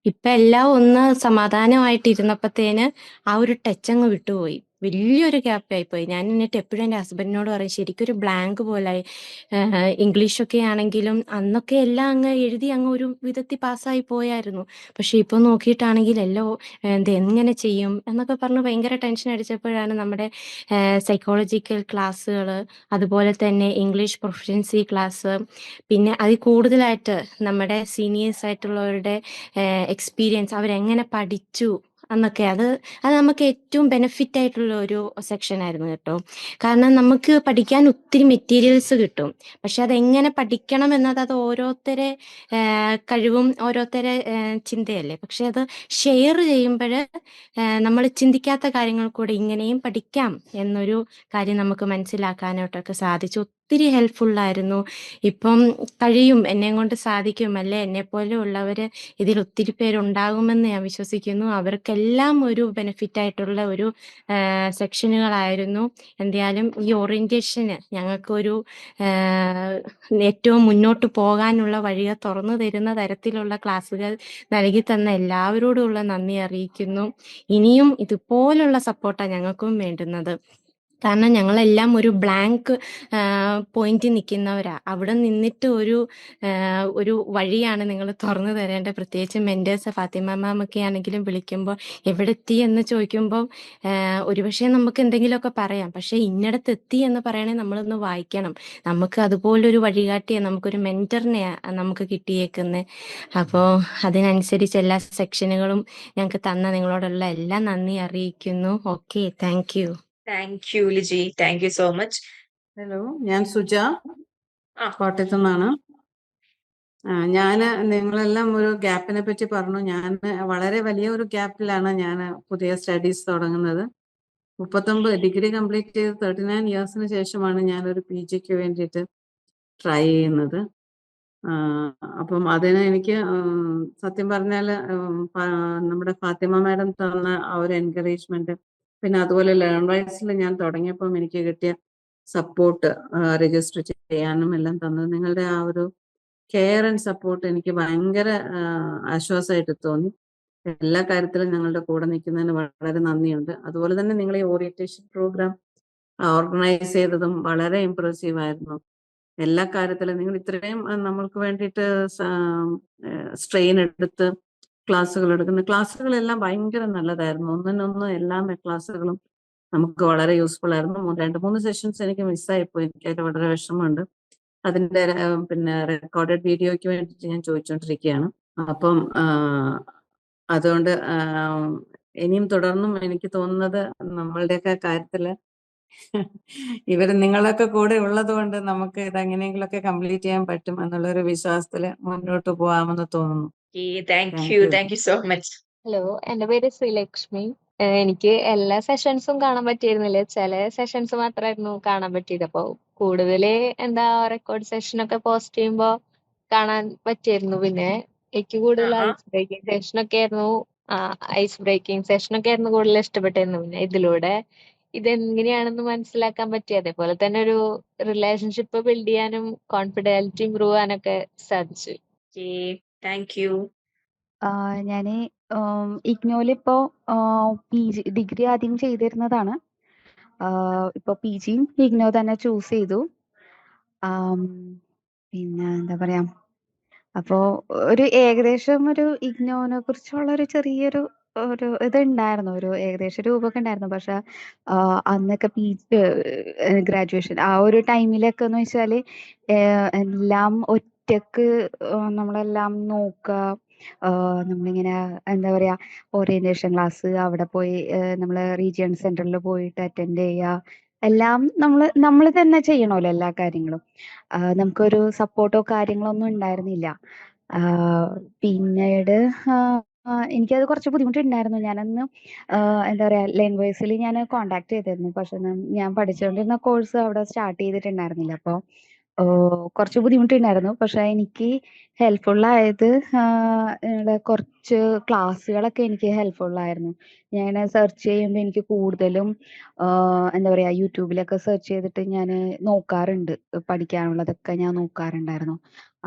ഇപ്പം എല്ലാം ഒന്ന് സമാധാനമായിട്ടിരുന്നപ്പോഴത്തേന് ആ ഒരു ടച്ച് അങ്ങ് വിട്ടുപോയി. വലിയൊരു ഗ്യാപ്പായിപ്പോയി. ഞാൻ എന്നിട്ട് എപ്പോഴും എൻ്റെ ഹസ്ബൻഡിനോട് പറയും ശരിക്കൊരു ബ്ലാങ്ക് പോലായി. ഇംഗ്ലീഷൊക്കെ ആണെങ്കിലും അന്നൊക്കെ എല്ലാം അങ്ങ് എഴുതി അങ്ങ് ഒരു വിധത്തിൽ പാസ്സായി പോയായിരുന്നു. പക്ഷേ ഇപ്പോൾ നോക്കിയിട്ടാണെങ്കിൽ എല്ലാം എങ്ങനെ ചെയ്യും എന്നൊക്കെ പറഞ്ഞ് ഭയങ്കര ടെൻഷൻ അടിച്ചപ്പോഴാണ് നമ്മുടെ സൈക്കോളജിക്കൽ ക്ലാസ്സുകൾ, അതുപോലെ തന്നെ ഇംഗ്ലീഷ് പ്രൊഫഷൻസി ക്ലാസ്, പിന്നെ അതിൽ കൂടുതലായിട്ട് നമ്മുടെ സീനിയേഴ്സ് ആയിട്ടുള്ളവരുടെ എക്സ്പീരിയൻസ്, അവരെങ്ങനെ പഠിച്ചു എന്നൊക്കെ, അത് നമുക്ക് ഏറ്റവും ബെനിഫിറ്റ് ആയിട്ടുള്ള ഒരു സെക്ഷൻ ആയിരുന്നു കേട്ടോ. കാരണം നമുക്ക് പഠിക്കാൻ ഒത്തിരി മെറ്റീരിയൽസ് കിട്ടും. പക്ഷെ അതെങ്ങനെ പഠിക്കണം എന്നത് അത് ഓരോരുത്തരെ കഴിവും ഓരോരുത്തരെ ചിന്തയല്ലേ. പക്ഷെ അത് ഷെയർ ചെയ്യുമ്പോൾ നമ്മൾ ചിന്തിക്കാത്ത കാര്യങ്ങൾ കൂടെ ഇങ്ങനെയും പഠിക്കാം എന്നൊരു കാര്യം നമുക്ക് മനസ്സിലാക്കാനായിട്ടൊക്കെ സാധിച്ചു. ഒത്തിരി ഹെൽപ്ഫുള്ളായിരുന്നു. ഇപ്പം കഴിയും, എന്നെയും കൊണ്ട് സാധിക്കും അല്ലേ, എന്നെപ്പോലെ ഉള്ളവർ ഇതിൽ ഒത്തിരി പേരുണ്ടാകുമെന്ന് ഞാൻ വിശ്വസിക്കുന്നു. അവർക്കെല്ലാം ഒരു ബെനിഫിറ്റ് ആയിട്ടുള്ള ഒരു സെക്ഷനുകളായിരുന്നു. എന്തായാലും ഈ ഓറിയൻറ്റേഷന് ഞങ്ങൾക്കൊരു ഏറ്റവും മുന്നോട്ട് പോകാനുള്ള വഴികൾ തുറന്നു തരുന്ന തരത്തിലുള്ള ക്ലാസ്സുകൾ നൽകി തന്ന എല്ലാവരോടുമുള്ള നന്ദി അറിയിക്കുന്നു. ഇനിയും ഇതുപോലുള്ള സപ്പോർട്ടാണ് ഞങ്ങൾക്കും വേണ്ടുന്നത്. കാരണം ഞങ്ങളെല്ലാം ഒരു ബ്ലാങ്ക് പോയിന്റിൽ നിൽക്കുന്നവരാ. അവിടെ നിന്നിട്ട് ഒരു വഴിയാണ് നിങ്ങൾ തുറന്നു തരേണ്ടത്. പ്രത്യേകിച്ച് മെൻറ്റേഴ്സ് ഫാത്തിമ മാമൊക്കെ ആണെങ്കിലും വിളിക്കുമ്പോൾ എവിടെ എത്തി എന്ന് ചോദിക്കുമ്പോൾ ഒരുപക്ഷെ നമുക്ക് എന്തെങ്കിലുമൊക്കെ പറയാം. പക്ഷേ ഇന്നടത്ത് എത്തി എന്ന് പറയണേ നമ്മളൊന്ന് വായിക്കണം. നമുക്ക് അതുപോലൊരു വഴികാട്ടിയെ, നമുക്കൊരു മെൻറ്ററിനെ നമുക്ക് കിട്ടിയേക്കുന്നത്. അപ്പോൾ അതിനനുസരിച്ച് എല്ലാ സെക്ഷനുകളും ഞങ്ങൾക്ക് തന്ന നിങ്ങളോടുള്ള എല്ലാ നന്ദി അറിയിക്കുന്നു. Okay, thank U. Thank you Liji, thank you so much. Hello, ഞാൻ സുജ, ആ. കോട്ടയത്തു നിന്നാണ്. നിങ്ങളെല്ലാം ഒരു ഗ്യാപ്പിനെ പറ്റി പറഞ്ഞു. ഞാൻ വളരെ വലിയ ഒരു ഗ്യാപ്പിലാണ് ഞാൻ പുതിയ സ്റ്റഡീസ് തുടങ്ങുന്നത്. 39 ഡിഗ്രി കംപ്ലീറ്റ് ചെയ്ത് 39 ഇയേഴ്സിന് ശേഷമാണ് ഞാനൊരു PGക്ക് വേണ്ടിയിട്ട് ട്രൈ ചെയ്യുന്നത്. അപ്പം അതിന് എനിക്ക് സത്യം പറഞ്ഞാൽ നമ്മുടെ ഫാത്തിമ മാഡം തന്ന ആ ഒരു എൻകറേജ്മെന്റ്, പിന്നെ അതുപോലെ ലേൺ വൈസിൽ ഞാൻ തുടങ്ങിയപ്പം എനിക്ക് കിട്ടിയ സപ്പോർട്ട്, രജിസ്റ്റർ ചെയ്യാനും എല്ലാം തന്നത്, നിങ്ങളുടെ ആ ഒരു കെയർ ആൻഡ് സപ്പോർട്ട് എനിക്ക് ഭയങ്കര ആശ്വാസമായിട്ട് തോന്നി. എല്ലാ കാര്യത്തിലും ഞങ്ങളുടെ കൂടെ നിൽക്കുന്നതിന് വളരെ നന്ദിയുണ്ട്. അതുപോലെ തന്നെ നിങ്ങൾ ഈ ഓറിയന്റേഷൻ പ്രോഗ്രാം ഓർഗനൈസ് ചെയ്തതും വളരെ ഇംപ്രസീവ് ആയിരുന്നു. എല്ലാ കാര്യത്തിലും നിങ്ങൾ ഇത്രയും നമ്മൾക്ക് വേണ്ടിയിട്ട് സ്ട്രെയിൻ എടുത്ത് ക്ലാസ്സുകൾ എടുക്കുന്ന ക്ലാസ്സുകളെല്ലാം ഭയങ്കര നല്ലതായിരുന്നു. ഒന്നിനൊന്ന് എല്ലാ ക്ലാസ്സുകളും നമുക്ക് വളരെ യൂസ്ഫുൾ ആയിരുന്നു. 2-3 സെഷൻസ് എനിക്ക് മിസ്സായിപ്പോയി. എനിക്കതിൽ വളരെ വിഷമമുണ്ട്. അതിന്റെ പിന്നെ റെക്കോർഡഡ് വീഡിയോയ്ക്ക് വേണ്ടിയിട്ട് ഞാൻ ചോദിച്ചുകൊണ്ടിരിക്കുകയാണ്. അപ്പം അതുകൊണ്ട് ഇനിയും തുടർന്നും എനിക്ക് തോന്നുന്നത് നമ്മളുടെയൊക്കെ കാര്യത്തില് നിങ്ങളൊക്കെ കൂടെ ഉള്ളത് കൊണ്ട് നമുക്ക് ഇത് എങ്ങനെയെങ്കിലുമൊക്കെ കംപ്ലീറ്റ് ചെയ്യാൻ പറ്റും എന്നുള്ളൊരു വിശ്വാസത്തില് മുന്നോട്ട് പോകാമെന്ന് തോന്നുന്നു. Thank you so much. Hello, എന്റെ പേര് ശ്രീലക്ഷ്മി. എനിക്ക് എല്ലാ സെഷൻസും കാണാൻ പറ്റിയിരുന്നില്ല. ചില സെഷൻസ് മാത്രമായിരുന്നു കാണാൻ പറ്റിയത്. അപ്പോൾ കൂടുതൽ റെക്കോർഡ് സെഷനൊക്കെ പോസ്റ്റ് ചെയ്യുമ്പോ കാണാൻ പറ്റിയിരുന്നു. പിന്നെ എനിക്ക് കൂടുതൽ ഐസ് ബ്രേക്കിംഗ് സെഷനൊക്കെ ആയിരുന്നു കൂടുതൽ ഇഷ്ടപ്പെട്ടിരുന്നു. പിന്നെ ഇതിലൂടെ ഇതെങ്ങനെയാണെന്ന് മനസ്സിലാക്കാൻ പറ്റി. അതേപോലെ തന്നെ ഒരു റിലേഷൻഷിപ്പ് ബിൽഡ് ചെയ്യാനും കോൺഫിഡൻസ് ഇമ്പ്രൂവ് ചെയ്യാനൊക്കെ സാധിച്ചു. Thank you. ഞാന് ഇഗ്നോയിലിപ്പോ ഡിഗ്രി ആദ്യം ചെയ്തിരുന്നതാണ്. ഇപ്പൊ PGയും ഇഗ്നോ തന്നെ ചൂസ് ചെയ്തു. പിന്നെ എന്താ പറയാ, അപ്പോ ഒരു ഏകദേശം ഒരു ഇഗ്നോനെ കുറിച്ചുള്ള ഒരു ചെറിയൊരു ഇതുണ്ടായിരുന്നു, ഒരു ഏകദേശം രൂപമൊക്കെ ഉണ്ടായിരുന്നു. പക്ഷെ അന്നൊക്കെ ഗ്രാജുവേഷൻ ആ ഒരു ടൈമിലൊക്കെ എന്ന് വെച്ചാല് എല്ലാം ഒറ്റക്ക് നമ്മളെല്ലാം നോക്കുക. നമ്മളിങ്ങനെ എന്താ പറയാ, ഓറിയന്റേഷൻ ക്ലാസ് അവിടെ പോയി നമ്മള് റീജിയൺ സെന്ററിൽ പോയിട്ട് അറ്റൻഡ് ചെയ്യുക, എല്ലാം നമ്മൾ തന്നെ ചെയ്യണമല്ലോ എല്ലാ കാര്യങ്ങളും. നമുക്കൊരു സപ്പോർട്ടോ കാര്യങ്ങളോ ഒന്നും ഉണ്ടായിരുന്നില്ല. പിന്നീട് എനിക്കത് കുറച്ച് ബുദ്ധിമുട്ടുണ്ടായിരുന്നു. ഞാനന്ന് എന്താ പറയാ, ലാംഗ്വേജിൽ ഞാൻ കോണ്ടാക്ട് ചെയ്തിരുന്നു. പക്ഷെ ഞാൻ പഠിച്ചുകൊണ്ടിരുന്ന കോഴ്സ് അവിടെ സ്റ്റാർട്ട് ചെയ്തിട്ടുണ്ടായിരുന്നില്ല. അപ്പോൾ കുറച്ച് ബുദ്ധിമുട്ടുണ്ടായിരുന്നു. പക്ഷെ എനിക്ക് ഹെൽപ്ഫുള്ളായത് കുറച്ച് ക്ലാസ്സുകളൊക്കെ എനിക്ക് ഹെൽപ്ഫുള്ളായിരുന്നു. ഞാൻ സെർച്ച് ചെയ്യുമ്പോൾ എനിക്ക് കൂടുതലും എന്താ പറയാ, യൂട്യൂബിലൊക്കെ സെർച്ച് ചെയ്തിട്ട് ഞാൻ നോക്കാറുണ്ട്. പഠിക്കാനുള്ളതൊക്കെ ഞാൻ നോക്കാറുണ്ടായിരുന്നു.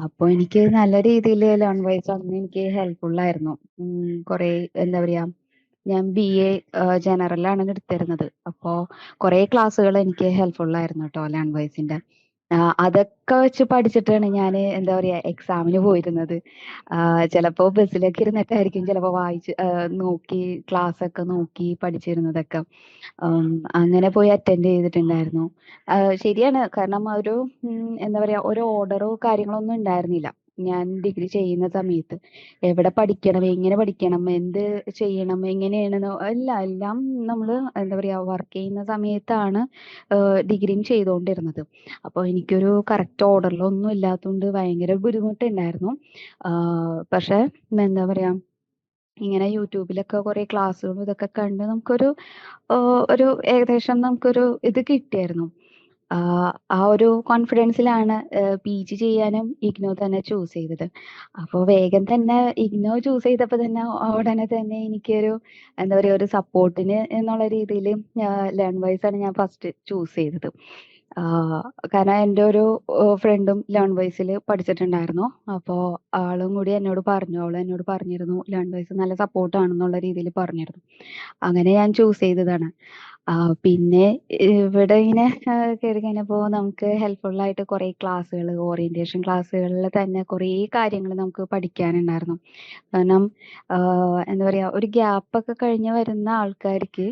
അപ്പോൾ എനിക്ക് നല്ല രീതിയിൽ ലേൺ വൈസ് അന്ന് എനിക്ക് ഹെൽപ്ഫുള്ളായിരുന്നു. കുറേ എന്താ പറയാ, ഞാൻ BA ജനറലാണ് എടുത്തിരുന്നത്. അപ്പോൾ കുറേ ക്ലാസ്സുകൾ എനിക്ക് ഹെൽപ്ഫുൾ ആയിരുന്നു കേട്ടോ ലേൺവൈസിന്റെ. അതൊക്കെ വെച്ച് പഠിച്ചിട്ടാണ് ഞാൻ എന്താ പറയാ എക്സാമിന് പോയിരുന്നത്. ചിലപ്പോൾ ബസ്സിലൊക്കെ ഇരുന്നിട്ടായിരിക്കും ചിലപ്പോൾ വായിച്ച് നോക്കി ക്ലാസ് ഒക്കെ നോക്കി പഠിച്ചിരുന്നതൊക്കെ. അങ്ങനെ പോയി അറ്റൻഡ് ചെയ്തിട്ടുണ്ടായിരുന്നു. ശരിയാണ്, കാരണം ഒരു എന്താ പറയാ ഒരു ഓർഡറോ കാര്യങ്ങളോ ഒന്നും ഉണ്ടായിരുന്നില്ല ഞാൻ ഡിഗ്രി ചെയ്യുന്ന സമയത്ത്. എവിടെ പഠിക്കണം, എങ്ങനെ പഠിക്കണം, എന്ത് ചെയ്യണം, എങ്ങനെയാണെന്നോ എല്ലാം നമ്മൾ എന്താ പറയാ വർക്ക് ചെയ്യുന്ന സമയത്താണ് ഡിഗ്രിയും ചെയ്തുകൊണ്ടിരുന്നത്. അപ്പോൾ എനിക്കൊരു കറക്റ്റ് ഓർഡറിലൊന്നും ഇല്ലാത്തതുകൊണ്ട് ഭയങ്കര ബുദ്ധിമുട്ടുണ്ടായിരുന്നു. പക്ഷെ എന്താ പറയാ ഇങ്ങനെ യൂട്യൂബിലൊക്കെ കുറെ ക്ലാസ്സുകളും ഇതൊക്കെ കണ്ട് നമുക്കൊരു ഒരു ഏകദേശം നമുക്കൊരു ഇത് കിട്ടിയായിരുന്നു. ആ ഒരു കോൺഫിഡൻസിലാണ് PG ചെയ്യാനും ഇഗ്നോ തന്നെ ചൂസ് ചെയ്തത്. അപ്പോൾ വേഗം തന്നെ ഇഗ്നോ ചൂസ് ചെയ്തപ്പോൾ തന്നെ ഉടനെ തന്നെ എനിക്കൊരു എന്താ പറയുക ഒരു സപ്പോർട്ടിന് എന്നുള്ള രീതിയിൽ ലേൺവൈസ് ആണ് ഞാൻ ഫസ്റ്റ് ചൂസ് ചെയ്തത്. കാരണം എൻ്റെ ഒരു ഫ്രണ്ടും ലേൺവൈസിൽ പഠിച്ചിട്ടുണ്ടായിരുന്നു. അപ്പോൾ അവളും കൂടി എന്നോട് പറഞ്ഞിരുന്നു ലേൺവൈസ് നല്ല സപ്പോർട്ടാണെന്നുള്ള രീതിയിൽ പറഞ്ഞിരുന്നു. അങ്ങനെ ഞാൻ ചൂസ് ചെയ്തതാണ്. പിന്നെ ഇവിടെ ഇങ്ങനെ കയറി കഴിഞ്ഞപ്പോൾ നമുക്ക് ഹെൽപ്ഫുൾ ആയിട്ട് കുറേ ക്ലാസ്സുകൾ, ഓറിയന്റേഷൻ ക്ലാസ്സുകളിൽ തന്നെ കുറേ കാര്യങ്ങൾ നമുക്ക് പഠിക്കാനുണ്ടായിരുന്നു. കാരണം എന്താ പറയാ ഒരു ഗ്യാപ്പൊക്കെ കഴിഞ്ഞ് വരുന്ന ആൾക്കാർക്ക്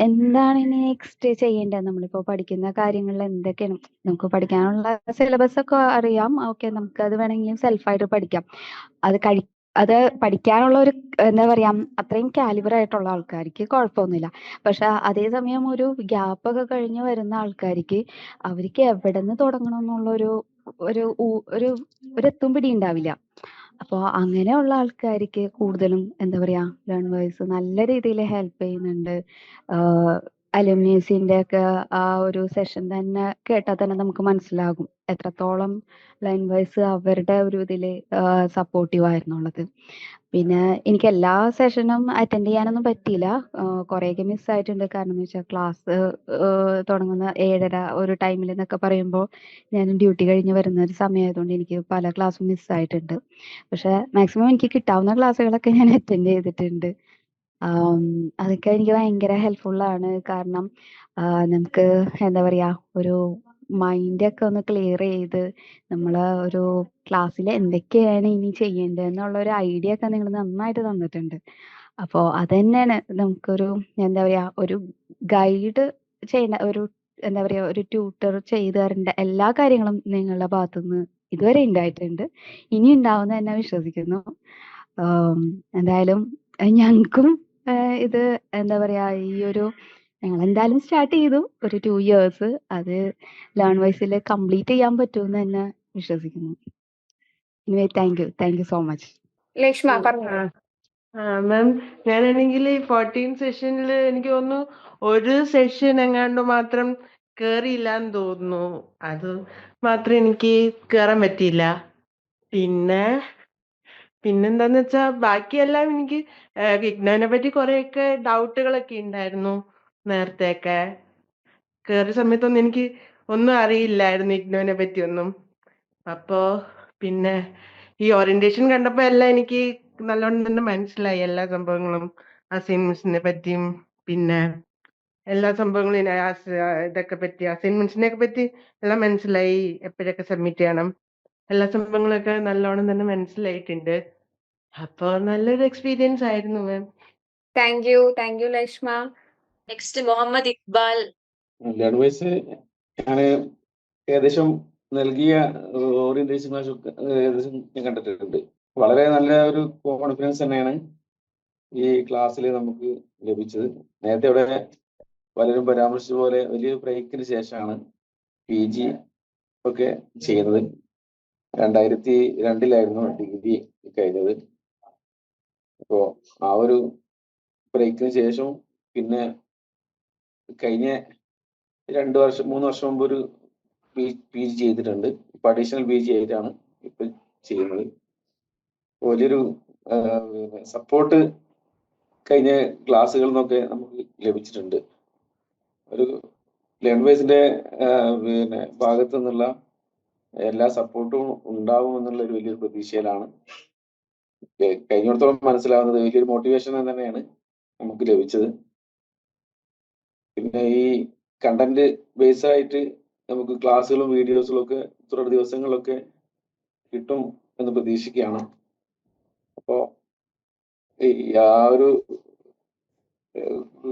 എന്താണ് ഇനി നെക്സ്റ്റ് ചെയ്യേണ്ടത്, നമ്മളിപ്പോൾ പഠിക്കുന്ന കാര്യങ്ങളിൽ എന്തൊക്കെയാണ് നമുക്ക് പഠിക്കാനുള്ള സിലബസ് ഒക്കെ അറിയാം. ഓക്കെ, നമുക്ക് അത് വേണമെങ്കിൽ സെൽഫായിട്ട് പഠിക്കാം. അത് പഠിക്കാനുള്ള ഒരു എന്താ പറയാ അത്രയും കാലിബർ ആയിട്ടുള്ള ആൾക്കാർക്ക് കുഴപ്പമൊന്നുമില്ല. പക്ഷെ അതേസമയം ഒരു ഗ്യാപ്പ് ഒക്കെ കഴിഞ്ഞ് വരുന്ന ആൾക്കാർക്ക് അവർക്ക് എവിടെ നിന്ന് തുടങ്ങണം എന്നുള്ള ഒരു എത്തും പിടി ഉണ്ടാവില്ല. അപ്പോൾ അങ്ങനെയുള്ള ആൾക്കാർക്ക് കൂടുതലും എന്താ പറയാ ലേൺവൈസ് നല്ല രീതിയിൽ ഹെൽപ്പ് ചെയ്യുന്നുണ്ട്. അലുമിനീസിന്റെ ഒക്കെ ആ ഒരു സെഷൻ തന്നെ കേട്ടാൽ തന്നെ നമുക്ക് മനസ്സിലാകും എത്രത്തോളം ലേൺവൈസ് അവരുടെ ഒരു ഇതിൽ സപ്പോർട്ടീവ് ആയിരുന്നുള്ളത്. പിന്നെ എനിക്ക് എല്ലാ സെഷനും അറ്റൻഡ് ചെയ്യാനൊന്നും പറ്റിയില്ല. കുറേയൊക്കെ മിസ്സായിട്ടുണ്ട്. കാരണം എന്ന് വെച്ചാൽ ക്ലാസ് തുടങ്ങുന്ന 7:30 ഒരു ടൈമിൽ എന്നൊക്കെ പറയുമ്പോൾ ഞാൻ ഡ്യൂട്ടി കഴിഞ്ഞ് വരുന്ന ഒരു സമയമായതുകൊണ്ട് എനിക്ക് പല ക്ലാസ്സും മിസ്സായിട്ടുണ്ട്. പക്ഷെ മാക്സിമം എനിക്ക് കിട്ടാവുന്ന ക്ലാസ്സുകളൊക്കെ ഞാൻ അറ്റൻഡ് ചെയ്തിട്ടുണ്ട്. അതൊക്കെ എനിക്ക് ഭയങ്കര ഹെൽപ്ഫുള്ളാണ്. കാരണം നമുക്ക് എന്താ പറയാ ഒരു മൈൻഡൊക്കെ ഒന്ന് ക്ലിയർ ചെയ്ത് നമ്മള് ഒരു ക്ലാസ്സിൽ എന്തൊക്കെയാണ് ഇനി ചെയ്യേണ്ടത് എന്നുള്ള ഒരു ഐഡിയ ഒക്കെ നിങ്ങൾ നന്നായിട്ട് തന്നിട്ടുണ്ട്. അപ്പോൾ അതന്നെയാണ് നമുക്കൊരു എന്താ പറയാ ഒരു ഗൈഡ് ചെയ്യുന്ന ഒരു എന്താ പറയാ ഒരു ട്യൂട്ടർ ചെയ്തു തരേണ്ട എല്ലാ കാര്യങ്ങളും നിങ്ങളുടെ ഭാഗത്തുനിന്ന് ഇതുവരെ ഉണ്ടായിട്ടുണ്ട്. ഇനി ഉണ്ടാവുമെന്ന് തന്നെ വിശ്വസിക്കുന്നു. എന്തായാലും ഞങ്ങൾക്കും ഇത് എന്താ പറയാ ഞങ്ങൾ എന്തായാലും സ്റ്റാർട്ട് ചെയ്തു ഒരു 2 years. അത് ലേൺവൈസിൽ കംപ്ലീറ്റ് ചെയ്യാൻ പറ്റുമെന്ന് തന്നെ വിശ്വസിക്കുന്നു. Anyway thank you so much. Lakshma പറഞ്ഞു. മാം, ഞാനാണെങ്കിൽ 14 സെഷനിൽ എനിക്ക് തോന്നുന്നു ഒരു സെഷൻ എങ്ങാണ്ട് മാത്രം കേറിയില്ലാന്ന് തോന്നുന്നു. അത് മാത്രം എനിക്ക് കേറാൻ പറ്റിയില്ല. പിന്നെന്താന്ന് വെച്ചാ ബാക്കിയെല്ലാം എനിക്ക് ഇഗ്നോനെ പറ്റി കുറെയൊക്കെ ഡൗട്ടുകളൊക്കെ ഉണ്ടായിരുന്നു. നേരത്തെയൊക്കെ കേറിയ സമയത്തൊന്നും എനിക്ക് ഒന്നും അറിയില്ലായിരുന്നു ഇഗ്നോനെ പറ്റിയൊന്നും. അപ്പോ പിന്നെ ഈ ഓറിയന്റേഷൻ കണ്ടപ്പോ എല്ലാം എനിക്ക് നല്ലോണം തന്നെ മനസ്സിലായി. എല്ലാ സംഭവങ്ങളും അസൈൻമെന്റ്സിനെ പറ്റിയും പിന്നെ എല്ലാ സംഭവങ്ങളും ഇതൊക്കെ പറ്റി അസൈൻമെന്റ്സിനെ പറ്റി എല്ലാം മനസ്സിലായി. എപ്പോഴൊക്കെ സബ്മിറ്റ് ചെയ്യണം എല്ലാ സംഭവങ്ങളൊക്കെ നല്ലോണം തന്നെ മനസ്സിലായിട്ടുണ്ട്. അപ്പൊ നല്ലൊരു എക്സ്പീരിയൻസ് ആയിരുന്നു ma'am. Thank you Lakshma. Next Muhammad Iqbal. Learnwise ഞാൻ ഏകദേശം നൽകിയ ഓറിയന്റേഷൻ ക്ലാസ് ഏകദേശം ഞാൻ കണ്ടിട്ടുണ്ട്. വളരെ നല്ല ഒരു കോൺഫിഡൻസ് തന്നെയാണ് ഈ ക്ലാസ്സിൽ നമുക്ക് ലഭിച്ചത്. നേരത്തെ ഇവിടെ പലരും പരാമർശിച്ച പോലെ വലിയ ബ്രേക്കിന് ശേഷമാണ് PG ഒക്കെ ചെയ്യുന്നത്. 2002 ഡിഗ്രി കഴിഞ്ഞത്. അപ്പോ ആ ഒരു ബ്രേക്കിന് ശേഷം പിന്നെ കഴിഞ്ഞ 3 വർഷം മുമ്പ് ഒരു PG ചെയ്തിട്ടുണ്ട്. ഇപ്പൊ അഡീഷണൽ PG ആയിട്ടാണ് ഇപ്പൊ ചെയ്യുന്നത്. വലിയൊരു സപ്പോർട്ട് കഴിഞ്ഞ ക്ലാസ്സുകളിൽ നിന്നൊക്കെ നമുക്ക് ലഭിച്ചിട്ടുണ്ട്. ഒരു ലേൺവൈസിന്റെ പിന്നെ ഭാഗത്തു നിന്നുള്ള എല്ലാ സപ്പോർട്ടും ഉണ്ടാവും എന്നുള്ള ഒരു വലിയൊരു പ്രതീക്ഷയിലാണ്. കഴിഞ്ഞിടത്തോളം മനസ്സിലാവുന്നത് വലിയൊരു മോട്ടിവേഷൻ തന്നെയാണ് നമുക്ക് ലഭിച്ചത്. പിന്നെ ഈ കണ്ടന്റ് ബേസ്ഡ് ആയിട്ട് നമുക്ക് ക്ലാസ്സുകളും വീഡിയോസുകളും ഒക്കെ തുടർ ദിവസങ്ങളിലൊക്കെ കിട്ടും എന്ന് പ്രതീക്ഷിക്കുകയാണ്. അപ്പോൾ ഈ ആ ഒരു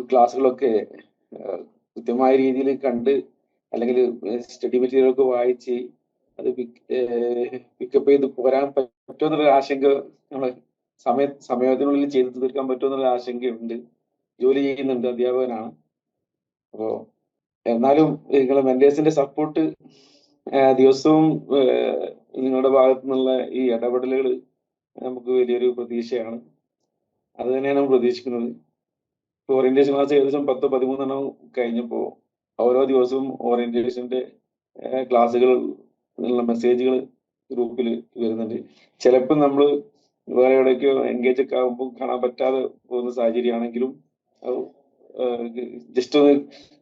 ക്ലാസ്സുകളൊക്കെ കൃത്യമായ രീതിയിൽ കണ്ട് അല്ലെങ്കിൽ സ്റ്റഡി മെറ്റീരിയലൊക്കെ വായിച്ച് അത് പിക്കപ്പ് ചെയ്ത് പോരാൻ പറ്റുമെന്നുള്ള ആശങ്ക നമ്മൾ സമയത്തിനുള്ളിൽ ചെയ്ത് തീർക്കാൻ പറ്റുമെന്നുള്ള ആശങ്കയുണ്ട്. ജോലി ചെയ്യുന്നുണ്ട്, അധ്യാപകനാണ്. അപ്പോൾ എന്നാലും നിങ്ങളെ മെന്റേഴ്സിന്റെ സപ്പോർട്ട് ദിവസവും നിങ്ങളുടെ ഭാഗത്തു നിന്നുള്ള ഈ ഇടപെടലുകൾ നമുക്ക് വലിയൊരു പ്രതീക്ഷയാണ്. അത് തന്നെയാണ് പ്രതീക്ഷിക്കുന്നത്. ഓറിയന്റേഷൻ ക്ലാസ് ഏകദേശം 10-13 കഴിഞ്ഞപ്പോൾ ഓരോ ദിവസവും ഓറിയന്റേഷന്റെ ക്ലാസ്സുകൾ ഉള്ള മെസ്സേജുകൾ ഗ്രൂപ്പിൽ വരുന്നുണ്ട്. ചിലപ്പോൾ നമ്മൾ വേറെ എവിടേക്കോ എൻഗേജ് ഒക്കെ ആകുമ്പോൾ കാണാൻ പറ്റാതെ പോകുന്ന സാഹചര്യമാണെങ്കിലും ജസ്റ്റ് ഒന്ന്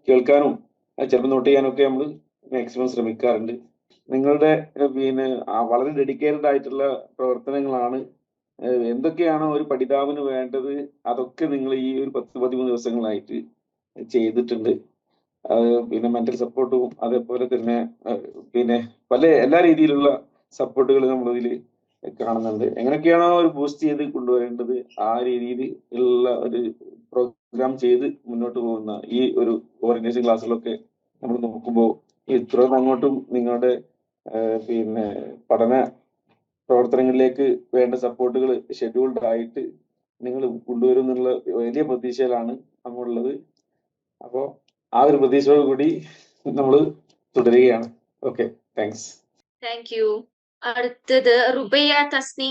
കേൾക്കാനും ചിലപ്പോൾ നോട്ട് ചെയ്യാനൊക്കെ നമ്മൾ മാക്സിമം ശ്രമിക്കാറുണ്ട്. നിങ്ങളുടെ പിന്നെ വളരെ ഡെഡിക്കേറ്റഡ് ആയിട്ടുള്ള പ്രവർത്തനങ്ങളാണ്. എന്തൊക്കെയാണോ ഒരു പഠിതാവിന് വേണ്ടത് അതൊക്കെ നിങ്ങൾ ഈ ഒരു 10-13 ദിവസങ്ങളായിട്ട് ചെയ്തിട്ടുണ്ട്. പിന്നെ മെന്റൽ സപ്പോർട്ടും അതേപോലെ തന്നെ പിന്നെ എല്ലാ രീതിയിലുള്ള സപ്പോർട്ടുകൾ നമ്മളിതിൽ കാണുന്നുണ്ട്. എങ്ങനെയൊക്കെയാണോ ഒരു ബൂസ്റ്റ് ചെയ്ത് കൊണ്ടുവരേണ്ടത് ആ രീതിയിൽ ഉള്ള ഒരു പ്രോഗ്രാം ചെയ്ത് മുന്നോട്ട് പോകുന്ന ഈ ഒരു ഓറിയന്റേഷൻ ക്ലാസ്സുകളൊക്കെ നമ്മൾ നോക്കുമ്പോൾ ഇത്രയും അങ്ങോട്ടും നിങ്ങളുടെ പിന്നെ പഠന പ്രവർത്തനങ്ങളിലേക്ക് വേണ്ട സപ്പോർട്ടുകൾ ഷെഡ്യൂൾഡ് ആയിട്ട് നിങ്ങൾ കൊണ്ടുവരും എന്നുള്ള വലിയ പ്രതീക്ഷയിലാണ് നമ്മളുള്ളത്. അപ്പോൾ ആ ഒരു പ്രതീക്ഷയോട് കൂടി നമ്മൾ തുടരുകയാണ്. Okay, thanks. Thank you. അടുത്തത് റുബയ്യ തസ്നി.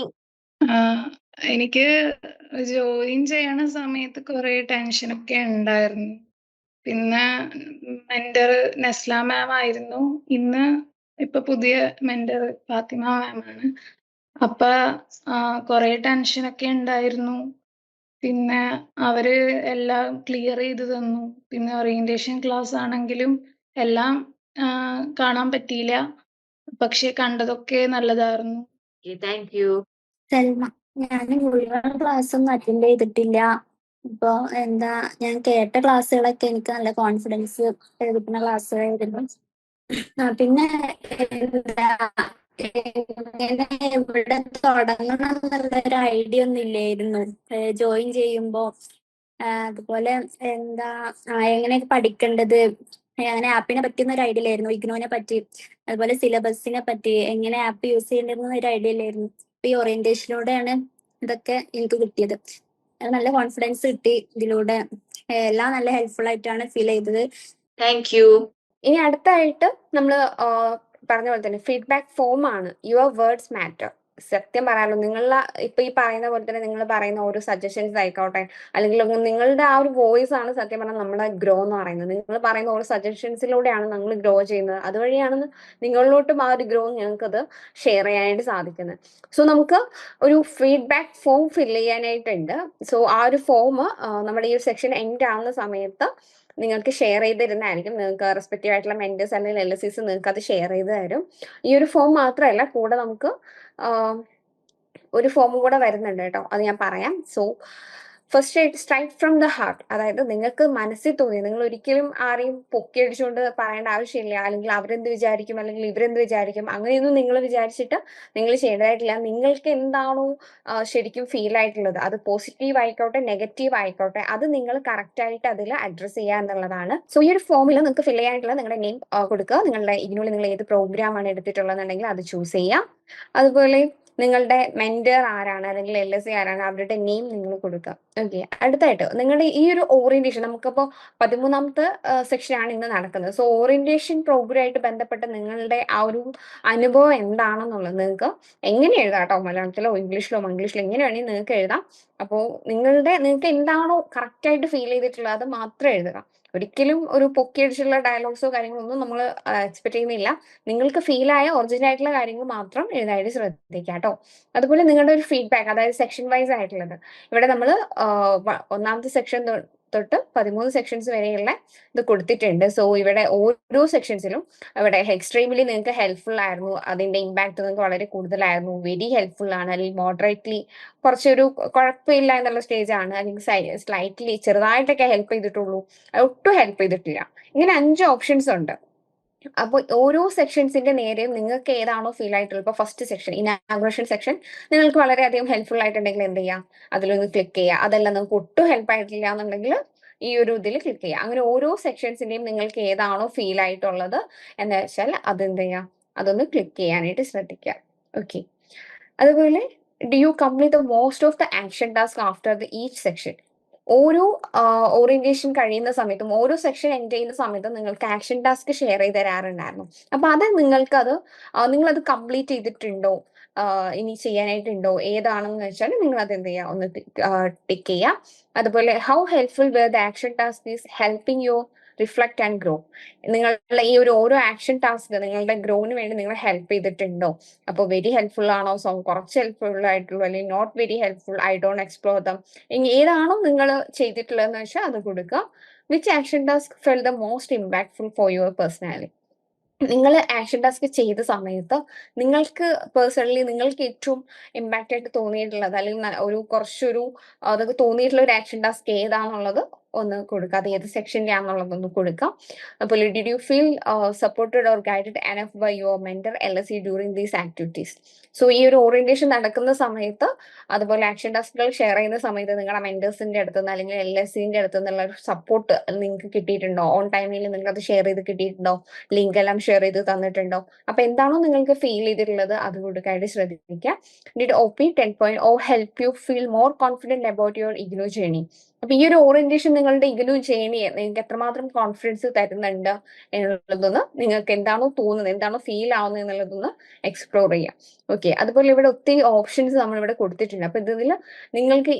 എനിക്ക് ജോയിൻ ചെയ്യണ സമയത്ത് കുറെ ടെൻഷനൊക്കെ ഉണ്ടായിരുന്നു. പിന്നെ മെന്റർ നെസ്ല മാം ആയിരുന്നു. ഇപ്പൊ പുതിയ മെന്റർ ഫാത്തിമ മാം ആണ്. അപ്പൊ കുറെ ടെൻഷനൊക്കെ ഉണ്ടായിരുന്നു. പിന്നെ അവര് എല്ലാം ക്ലിയർ ചെയ്ത് തന്നു. പിന്നെ ഓറിയന്റേഷൻ ക്ലാസ് ആണെങ്കിലും എല്ലാം കാണാൻ പറ്റിയില്ല, പക്ഷെ കണ്ടതൊക്കെ നല്ലതായിരുന്നു. Thank you. സൽമ, ഞാൻ മുഴുവൻ ക്ലാസ്സൊന്നും അറ്റൻഡ് ചെയ്തിട്ടില്ല. ഇപ്പൊ ഞാൻ കേട്ട ക്ലാസ്സുകളൊക്കെ എനിക്ക് നല്ല കോൺഫിഡൻസ് കിട്ടുന്ന ക്ലാസ്സുകളായിരുന്നു. പിന്നെ എങ്ങനെ ഇവിടെ തുടങ്ങണം എന്നുള്ളൊരു ഐഡിയ ഒന്നും ഇല്ലായിരുന്നു ജോയിൻ ചെയ്യുമ്പോ. അതുപോലെ എങ്ങനെയൊക്കെ പഠിക്കേണ്ടത്, അങ്ങനെ ആപ്പിനെ പറ്റിയൊന്നും ഒരു ഐഡിയ ഇല്ലായിരുന്നു. ഇഗ്നോനെ പറ്റി, അതുപോലെ സിലബസിനെ പറ്റി, എങ്ങനെ ആപ്പ് യൂസ് ചെയ്യേണ്ടതെന്ന് ഒരു ഐഡിയ ഇല്ലായിരുന്നു. ഇപ്പൊ ഈ ഓറിയന്റേഷനിലൂടെയാണ് ഇതൊക്കെ എനിക്ക് കിട്ടിയത്. നല്ല കോൺഫിഡൻസ് കിട്ടി ഇതിലൂടെ. എല്ലാം നല്ല ഹെൽപ്ഫുൾ ആയിട്ടാണ് ഫീൽ ചെയ്തത്. Thank you. ഇനി അടുത്തായിട്ട് നമ്മൾ പറഞ്ഞ പോലെ തന്നെ ഫീഡ്ബാക്ക് ഫോം ആണ്. Your words matter. സത്യം പറയാലോ, ഇപ്പൊ ഈ പറയുന്ന പോലെ തന്നെ നിങ്ങൾ പറയുന്ന ഓരോ സജഷൻസ് ആയിക്കോട്ടെ, അല്ലെങ്കിൽ നിങ്ങളുടെ ആ ഒരു വോയിസ് ആണ് സത്യം പറഞ്ഞാൽ നമ്മുടെ ഗ്രോ എന്ന് പറയുന്നത്. നിങ്ങൾ പറയുന്ന ഓരോ സജഷൻസിലൂടെയാണ് നമ്മൾ ഗ്രോ ചെയ്യുന്നത്. അതുവഴിയാണ് നിങ്ങളിലോട്ടും ആ ഒരു ഗ്രോ ഞങ്ങൾക്കത് ഷെയർ ചെയ്യാനായിട്ട് സാധിക്കുന്നത്. സോ നമുക്ക് ഒരു ഫീഡ്ബാക്ക് ഫോം ഫില്ല് ചെയ്യാനായിട്ടുണ്ട്. സോ ആ ഒരു ഫോം നമ്മുടെ ഈ ഒരു സെക്ഷൻ എൻഡ് ആവുന്ന സമയത്ത് നിങ്ങൾക്ക് ഷെയർ ചെയ്ത് തരുന്നതായിരിക്കും. നിങ്ങൾക്ക് റെസ്പെക്റ്റീവ് ആയിട്ടുള്ള മെന്റേഴ്സ് അല്ലെങ്കിൽ LSCs നിങ്ങൾക്ക് അത് ഷെയർ ചെയ്ത് തരും. ഈ ഒരു ഫോം മാത്രമല്ല, കൂടെ നമുക്ക് ഒരു ഫോം കൂടെ വരുന്നുണ്ട് കേട്ടോ, അത് ഞാൻ പറയാം. So first straight from the heart, അതായത് നിങ്ങൾക്ക് മനസ്സിൽ തോന്നി, നിങ്ങൾ ഒരിക്കലും ആരെയും പൊക്കിയടിച്ചുകൊണ്ട് പറയേണ്ട ആവശ്യമില്ല, അല്ലെങ്കിൽ അവരെന്ത് വിചാരിക്കും അല്ലെങ്കിൽ ഇവരെന്ത് വിചാരിക്കും അങ്ങനെയൊന്നും നിങ്ങൾ വിചാരിച്ചിട്ട് നിങ്ങൾ ചെയ്യേണ്ടതായിട്ടില്ല. നിങ്ങൾക്ക് എന്താണോ ശരിക്കും ഫീൽ ആയിട്ടുള്ളത്, അത് പോസിറ്റീവ് ആയിക്കോട്ടെ നെഗറ്റീവ് ആയിക്കോട്ടെ, അത് നിങ്ങൾ കറക്റ്റ് ആയിട്ട് അതിൽ അഡ്രസ് ചെയ്യുക എന്നുള്ളതാണ്. സോ ഈ ഒരു ഫോമിൽ നിങ്ങൾക്ക് ഫിൽ ചെയ്യാനായിട്ടുള്ള നിങ്ങളുടെ നെയിം കൊടുക്കുക. നിങ്ങളുടെ ഇതിനുള്ളിൽ നിങ്ങൾ ഏത് പ്രോഗ്രാമാണ് എടുത്തിട്ടുള്ളതെന്നുണ്ടെങ്കിൽ അത് ചൂസ് ചെയ്യാം. അതുപോലെ നിങ്ങളുടെ മെന്റർ ആരാണ് അല്ലെങ്കിൽ LSC ആരാണ് അവരുടെ നെയിം നിങ്ങൾ കൊടുക്കുക. ഓക്കെ, അടുത്തായിട്ട് നിങ്ങളുടെ ഈ ഒരു ഓറിയന്റേഷൻ, നമുക്കിപ്പോൾ 13ാമത്തെ സെക്ഷനാണ് ഇന്ന് നടക്കുന്നത്. സോ ഓറിയന്റേഷൻ പ്രോഗ്രാമായിട്ട് ബന്ധപ്പെട്ട നിങ്ങളുടെ ആ ഒരു അനുഭവം എന്താണെന്നുള്ളത് നിങ്ങൾക്ക് എങ്ങനെ എഴുതാം കേട്ടോ, മലയാളത്തിലോ ഇംഗ്ലീഷിലോ മംഗ്ലീഷിലോ എങ്ങനെ വേണമെങ്കിൽ നിങ്ങൾക്ക് എഴുതാം. അപ്പോൾ നിങ്ങൾക്ക് എന്താണോ കറക്റ്റായിട്ട് ഫീൽ ചെയ്തിട്ടുള്ളത് അത് മാത്രം എഴുതുക. ഒരിക്കലും ഒരു പൊക്കിയടിച്ചുള്ള ഡയലോഗ്സോ കാര്യങ്ങളോ ഒന്നും നമ്മൾ എക്സ്പെക്ട് ചെയ്യുന്നില്ല. നിങ്ങൾക്ക് ഫീൽ ആയ ഒറിജിനൽ ആയിട്ടുള്ള കാര്യങ്ങൾ മാത്രം എഴുതാനായിട്ട് ശ്രദ്ധിക്കുക കേട്ടോ. അതുപോലെ നിങ്ങളുടെ ഒരു ഫീഡ്ബാക്ക്, അതായത് സെക്ഷൻ വൈസ് ആയിട്ടുള്ളത്, ഇവിടെ നമ്മൾ 1ാമത്തെ സെക്ഷൻ തൊട്ട് 13 സെക്ഷൻസ് വരെയുള്ള ഇത് കൊടുത്തിട്ടുണ്ട്. സോ ഇവിടെ ഓരോ സെക്ഷൻസിലും ഇവിടെ എക്സ്ട്രീംലി നിങ്ങൾക്ക് ഹെൽപ്ഫുൾ ആയിരുന്നു, അതിന്റെ ഇമ്പാക്ട് നിങ്ങൾക്ക് വളരെ കൂടുതലായിരുന്നു, വെരി ഹെൽപ്ഫുൾ ആണ്, അല്ലെങ്കിൽ മോഡറേറ്റ്ലി കുറച്ചൊരു കുഴപ്പമില്ല എന്നുള്ള സ്റ്റേജ് ആണ്, അല്ലെങ്കിൽ സ്ലൈറ്റ്ലി ചെറുതായിട്ടൊക്കെ ഹെൽപ്പ് ചെയ്തിട്ടുള്ളൂ, ഒട്ടും ഹെൽപ്പ് ചെയ്തിട്ടില്ല. ഇങ്ങനെ 5 ഓപ്ഷൻസ് ഉണ്ട്. അപ്പോൾ ഓരോ സെക്ഷൻസിന്റെ നേരെയും നിങ്ങൾക്ക് ഏതാണോ ഫീൽ ആയിട്ടുള്ളത്, ഇപ്പോൾ ഫസ്റ്റ് സെക്ഷൻ ഇനാഗുറേഷൻ സെക്ഷൻ നിങ്ങൾക്ക് വളരെയധികം ഹെൽപ്ഫുൾ ആയിട്ടുണ്ടെങ്കിൽ എന്ത് ചെയ്യാം, അതിലൊന്ന് ക്ലിക്ക് ചെയ്യുക. അതല്ല നിങ്ങൾക്ക് ഒട്ടും ഹെൽപ്പ് ആയിട്ടില്ല എന്നുണ്ടെങ്കിൽ ഈ ഒരു ഇതിൽ ക്ലിക്ക് ചെയ്യുക. അങ്ങനെ ഓരോ സെക്ഷൻസിന്റെയും നിങ്ങൾക്ക് ഏതാണോ ഫീൽ ആയിട്ടുള്ളത് എന്ന് വെച്ചാൽ അതെന്ത് ചെയ്യുക, അതൊന്ന് ക്ലിക്ക് ചെയ്യാനായിട്ട് ശ്രദ്ധിക്കുക. ഓക്കെ. അതുപോലെ do you complete the most of the action task after the each section. ഓരോ ഓറിയന്റേഷൻ കഴിയുന്ന സമയത്തും ഓരോ സെക്ഷൻ എൻഡ് ചെയ്യുന്ന സമയത്തും നിങ്ങൾക്ക് ആക്ഷൻ ടാസ്ക് ഷെയർ ചെയ്ത് തരാറുണ്ടായിരുന്നു. അപ്പൊ അത് നിങ്ങളത് കംപ്ലീറ്റ് ചെയ്തിട്ടുണ്ടോ, ഇനി ചെയ്യാനായിട്ടുണ്ടോ, ഏതാണെന്ന് വെച്ചാൽ നിങ്ങൾ അത് എന്ത് ചെയ്യുക, ഒന്ന് ടിക്ക് ചെയ്യുക. അതുപോലെ how helpful were the action task is helping you reflect and grow. നിങ്ങളുടെ ഈ ഓരോ ആക്ഷൻ ടാസ്ക് നിങ്ങളുടെ ഗ്രോന് വേണ്ടി നിങ്ങൾ ഹെൽപ്പ് ചെയ്തിട്ടുണ്ടോ? അപ്പോൾ വെരി ഹെൽപ്ഫുൾ ആണോ, കുറച്ച് ഹെൽപ്ഫുൾ ആയിട്ടുള്ളൂ, അല്ലെങ്കിൽ not very helpful, I don't explore them, ഏതാണോ നിങ്ങൾ ചെയ്തിട്ടുള്ളതെന്ന് വെച്ചാൽ അത് കൊടുക്കുക. Which action task felt the most impactful for your personality. നിങ്ങൾ ആക്ഷൻ ടാസ്ക് ചെയ്ത സമയത്ത് നിങ്ങൾക്ക് പേഴ്സണലി നിങ്ങൾക്ക് ഏറ്റവും ഇമ്പാക്റ്റ് ആയിട്ട് തോന്നിയിട്ടുള്ളത്, അല്ലെങ്കിൽ കുറച്ചൊരു അതൊക്കെ തോന്നിയിട്ടുള്ള ഒരു ആക്ഷൻ ടാസ്ക് ഏതാണെന്നുള്ളത് ഒന്ന് കൊടുക്കുക. അത് ഏത് സെക്ഷനിലാണെന്നുള്ളതൊന്ന് കൊടുക്കാം. അപ്പോൾ did you feel supported or guided enough by your mentor LSE during these activities. So ഈ ഒരു ഓറിയന്റേഷൻ നടക്കുന്ന സമയത്ത്, അതുപോലെ ആക്ഷൻ ടാസ്കുകൾ ഷെയർ ചെയ്യുന്ന സമയത്ത് നിങ്ങളുടെ മെന്റേഴ്സിന്റെ അടുത്ത് നിന്ന് അല്ലെങ്കിൽ LSEന്റെ അടുത്ത് നിന്നുള്ള ഒരു സപ്പോർട്ട് നിങ്ങൾക്ക് കിട്ടിയിട്ടുണ്ടോ? ഓൺ ടൈമിൽ നിങ്ങൾക്ക് അത് ഷെയർ ചെയ്ത് കിട്ടിയിട്ടുണ്ടോ? ലിങ്ക് എല്ലാം ഷെയർ ചെയ്ത് തന്നിട്ടുണ്ടോ? അപ്പൊ എന്താണോ നിങ്ങൾക്ക് ഫീൽ ചെയ്തിട്ടുള്ളത് അത് കൊടുക്കാനായിട്ട് ശ്രദ്ധിക്കുക. Did OP 10.0 help you feel more confident about your IGNOU journey. അപ്പൊ ഈ ഒരു ഓറിയന്റേഷൻ നിങ്ങളുടെ ഇഗ്നോ ജേർണിയെ നിങ്ങൾക്ക് എത്രമാത്രം കോൺഫിഡൻസ് തരുന്നുണ്ട് എന്നുള്ളതൊന്ന്, നിങ്ങൾക്ക് എന്താണോ തോന്നുന്നത്, എന്താണോ ഫീൽ ആവുന്നത് എന്നുള്ളതൊന്ന് എക്സ്പ്ലോർ ചെയ്യാം. ഓക്കെ. അതുപോലെ ഇവിടെ ഒത്തിരി ഓപ്ഷൻസ് നമ്മൾ ഇവിടെ കൊടുത്തിട്ടുണ്ട്. അപ്പൊ ഇതിൽ നിങ്ങൾക്ക്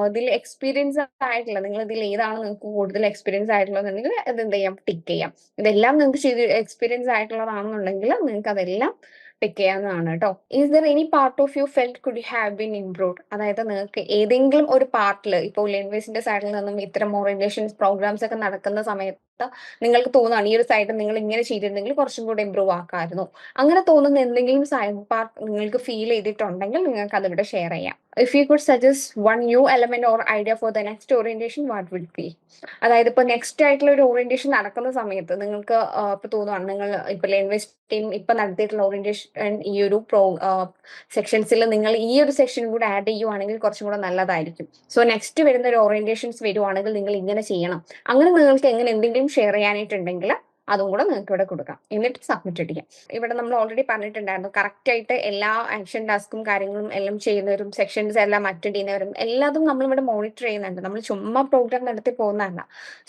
ഇതിൽ എക്സ്പീരിയൻസ് ആയിട്ടുള്ള, നിങ്ങൾ ഇതിൽ ഏതാണ് നിങ്ങൾക്ക് കൂടുതൽ എക്സ്പീരിയൻസ് ആയിട്ടുള്ളതെന്നുണ്ടെങ്കിൽ അത് എന്ത് ചെയ്യാം, ടിക്ക് ചെയ്യാം. ഇതെല്ലാം നിങ്ങൾക്ക് ചെയ്ത് എക്സ്പീരിയൻസ് ആയിട്ടുള്ളതാണെന്നുണ്ടെങ്കിൽ നിങ്ങൾക്ക് അതെല്ലാം ടിക്ക് ചെയ്യാവുന്നതാണ് കേട്ടോ. Is there any part of U felt could have been improved. അതായത് നിങ്ങൾക്ക് ഏതെങ്കിലും ഒരു പാർട്ടിൽ, ഇപ്പോൾ ലേൺവേസിന്റെ സൈഡിൽ നിന്നും ഇത്തരം ഓറിയന്റേഷൻ പ്രോഗ്രാംസ് ഒക്കെ നടക്കുന്ന സമയത്ത് നിങ്ങൾക്ക് തോന്നുകയാണ് ഈ ഒരു സൈഡ് നിങ്ങൾ ഇങ്ങനെ ചെയ്തിരുന്നെങ്കിൽ കുറച്ചും കൂടെ ഇമ്പ്രൂവ് ആക്കാമായിരുന്നു, അങ്ങനെ തോന്നുന്ന എന്തെങ്കിലും സൈഡ് പാർട്ട് നിങ്ങൾക്ക് ഫീൽ ചെയ്തിട്ടുണ്ടെങ്കിൽ നിങ്ങൾക്ക് അതിവിടെ ഷെയർ ചെയ്യാം. If you could suggest one new element or idea for the next orientation, what would be. അതായത് ഇപ്പൊ നെക്സ്റ്റ് ആയിട്ടുള്ള ഒരു ഓറിയന്റേഷൻ നടക്കുന്ന സമയത്ത് നിങ്ങൾക്ക് ഇപ്പൊ തോന്നുവാണ്, നിങ്ങൾ ഇപ്പൊ ലേൺവേസ് ടീം ഇപ്പൊ നടത്തിയിട്ടുള്ള ഓറിയന്റേഷൻ ഈ ഒരു സെക്ഷൻസിൽ നിങ്ങൾ ഈ ഒരു സെക്ഷൻ കൂടെ ആഡ് ചെയ്യുവാണെങ്കിൽ കുറച്ചും കൂടെ നല്ലതായിരിക്കും. സോ നെക്സ്റ്റ് വരുന്ന ഒരു ഓറിയന്റേഷൻസ് വരുവാണെങ്കിൽ നിങ്ങൾ ഇങ്ങനെ ചെയ്യണം, അങ്ങനെ നിങ്ങൾക്ക് എങ്ങനെ എന്തെങ്കിലും ഷെയർ ചെയ്യാനായിട്ടുണ്ടെങ്കിൽ അതും കൂടെ നിങ്ങൾക്ക് ഇവിടെ കൊടുക്കാം. എന്നിട്ട് സബ്മിറ്റ് അടിക്കാം. ഇവിടെ നമ്മൾ ഓൾറെഡി പറഞ്ഞിട്ടുണ്ടായിരുന്നു, കറക്റ്റ് ആയിട്ട് എല്ലാ ആക്ഷൻ ടാസ്കും കാര്യങ്ങളും എല്ലാം ചെയ്യുന്നവരും സെക്ഷൻസ് എല്ലാം അറ്റൻഡ് ചെയ്യുന്നവരും എല്ലാതും നമ്മളിവിടെ മോണിറ്റർ ചെയ്യുന്നുണ്ട്. നമ്മൾ ചുമ്മാ പ്രോഗ്രാം നടത്തി പോകുന്നതല്ല.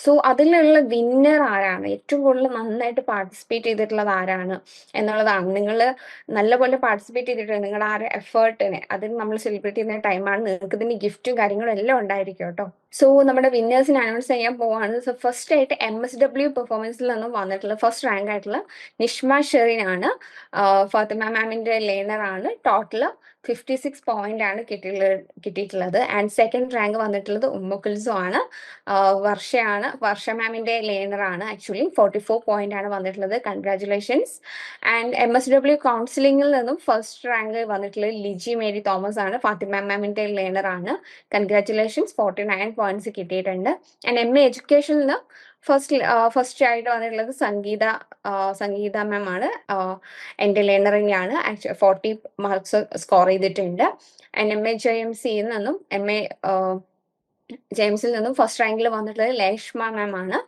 സോ അതിലുള്ള വിന്നർ ആരാണ്, ഏറ്റവും കൂടുതൽ നന്നായിട്ട് പാർട്ടിസിപ്പേറ്റ് ചെയ്തിട്ടുള്ളത് ആരാണ് എന്നുള്ളതാണ്. നിങ്ങൾ നല്ലപോലെ പാർട്ടിസിപ്പേറ്റ് ചെയ്തിട്ടുണ്ട്, നിങ്ങളുടെ ആ ഒരു എഫേർട്ടിനെ അതിന് നമ്മൾ സെലിബ്രേറ്റ് ചെയ്യുന്ന ടൈമാണ്. നിങ്ങൾക്ക് ഇതിന് ഗിഫ്റ്റും കാര്യങ്ങളും എല്ലാം ഉണ്ടായിരിക്കും കേട്ടോ. സോ നമ്മുടെ വിന്നേഴ്സിനെ അനൗൺസ് ചെയ്യാൻ പോവാണ്. സോ ഫസ്റ്റ് ആയിട്ട് MSW പെർഫോമൻസിൽ നിന്നും വന്നിട്ടുള്ള ഫസ്റ്റ് റാങ്ക് ആയിട്ടുള്ള നിഷ്മ ഷെറിൻ ആണ്. ഫാത്തിമ മാമിന്റെ ലേണർ ആണ്. ടോട്ടൽ 56 പോയിന്റ് ആണ് കിട്ടിയിട്ടുള്ളത്. ആൻഡ് സെക്കൻഡ് റാങ്ക് വന്നിട്ടുള്ളത് ഉമ്മുക്കുൽസു ആണ്. വർഷ മാമിന്റെ ലേണർ ആണ്. ആക്ച്വലി 44 പോയിന്റ് ആണ് വന്നിട്ടുള്ളത്. കൺഗ്രാറ്റുലേഷൻസ്. ആൻഡ് MSW കൗൺസിലിംഗിൽ നിന്നും ഫസ്റ്റ് റാങ്ക് വന്നിട്ടുള്ളത് ലിജി മേരി തോമസ് ആണ്. ഫാത്തിമ മാമിന്റെ ലേണർ ആണ്. കൺഗ്രാറ്റുലേഷൻസ്, 49 പോയിന്റ്സ് കിട്ടിയിട്ടുണ്ട്. ആൻഡ് MA എഡ്യൂക്കേഷനിൽ നിന്ന് ഫസ്റ്റ് ആയിട്ട് വന്നിട്ടുള്ളത് സംഗീത മാം ആണ്. എൻ്റെ ലേണർ തന്നെയാണ്. 40 മാർക്സ് സ്കോർ ചെയ്തിട്ടുണ്ട്. ആൻഡ് MA JMCയിൽ നിന്നും ജെയിംസിൽ നിന്നും ഫസ്റ്റ് റാങ്കിൽ വന്നിട്ടുള്ളത് ലേഷ്മ മാം ആണ്.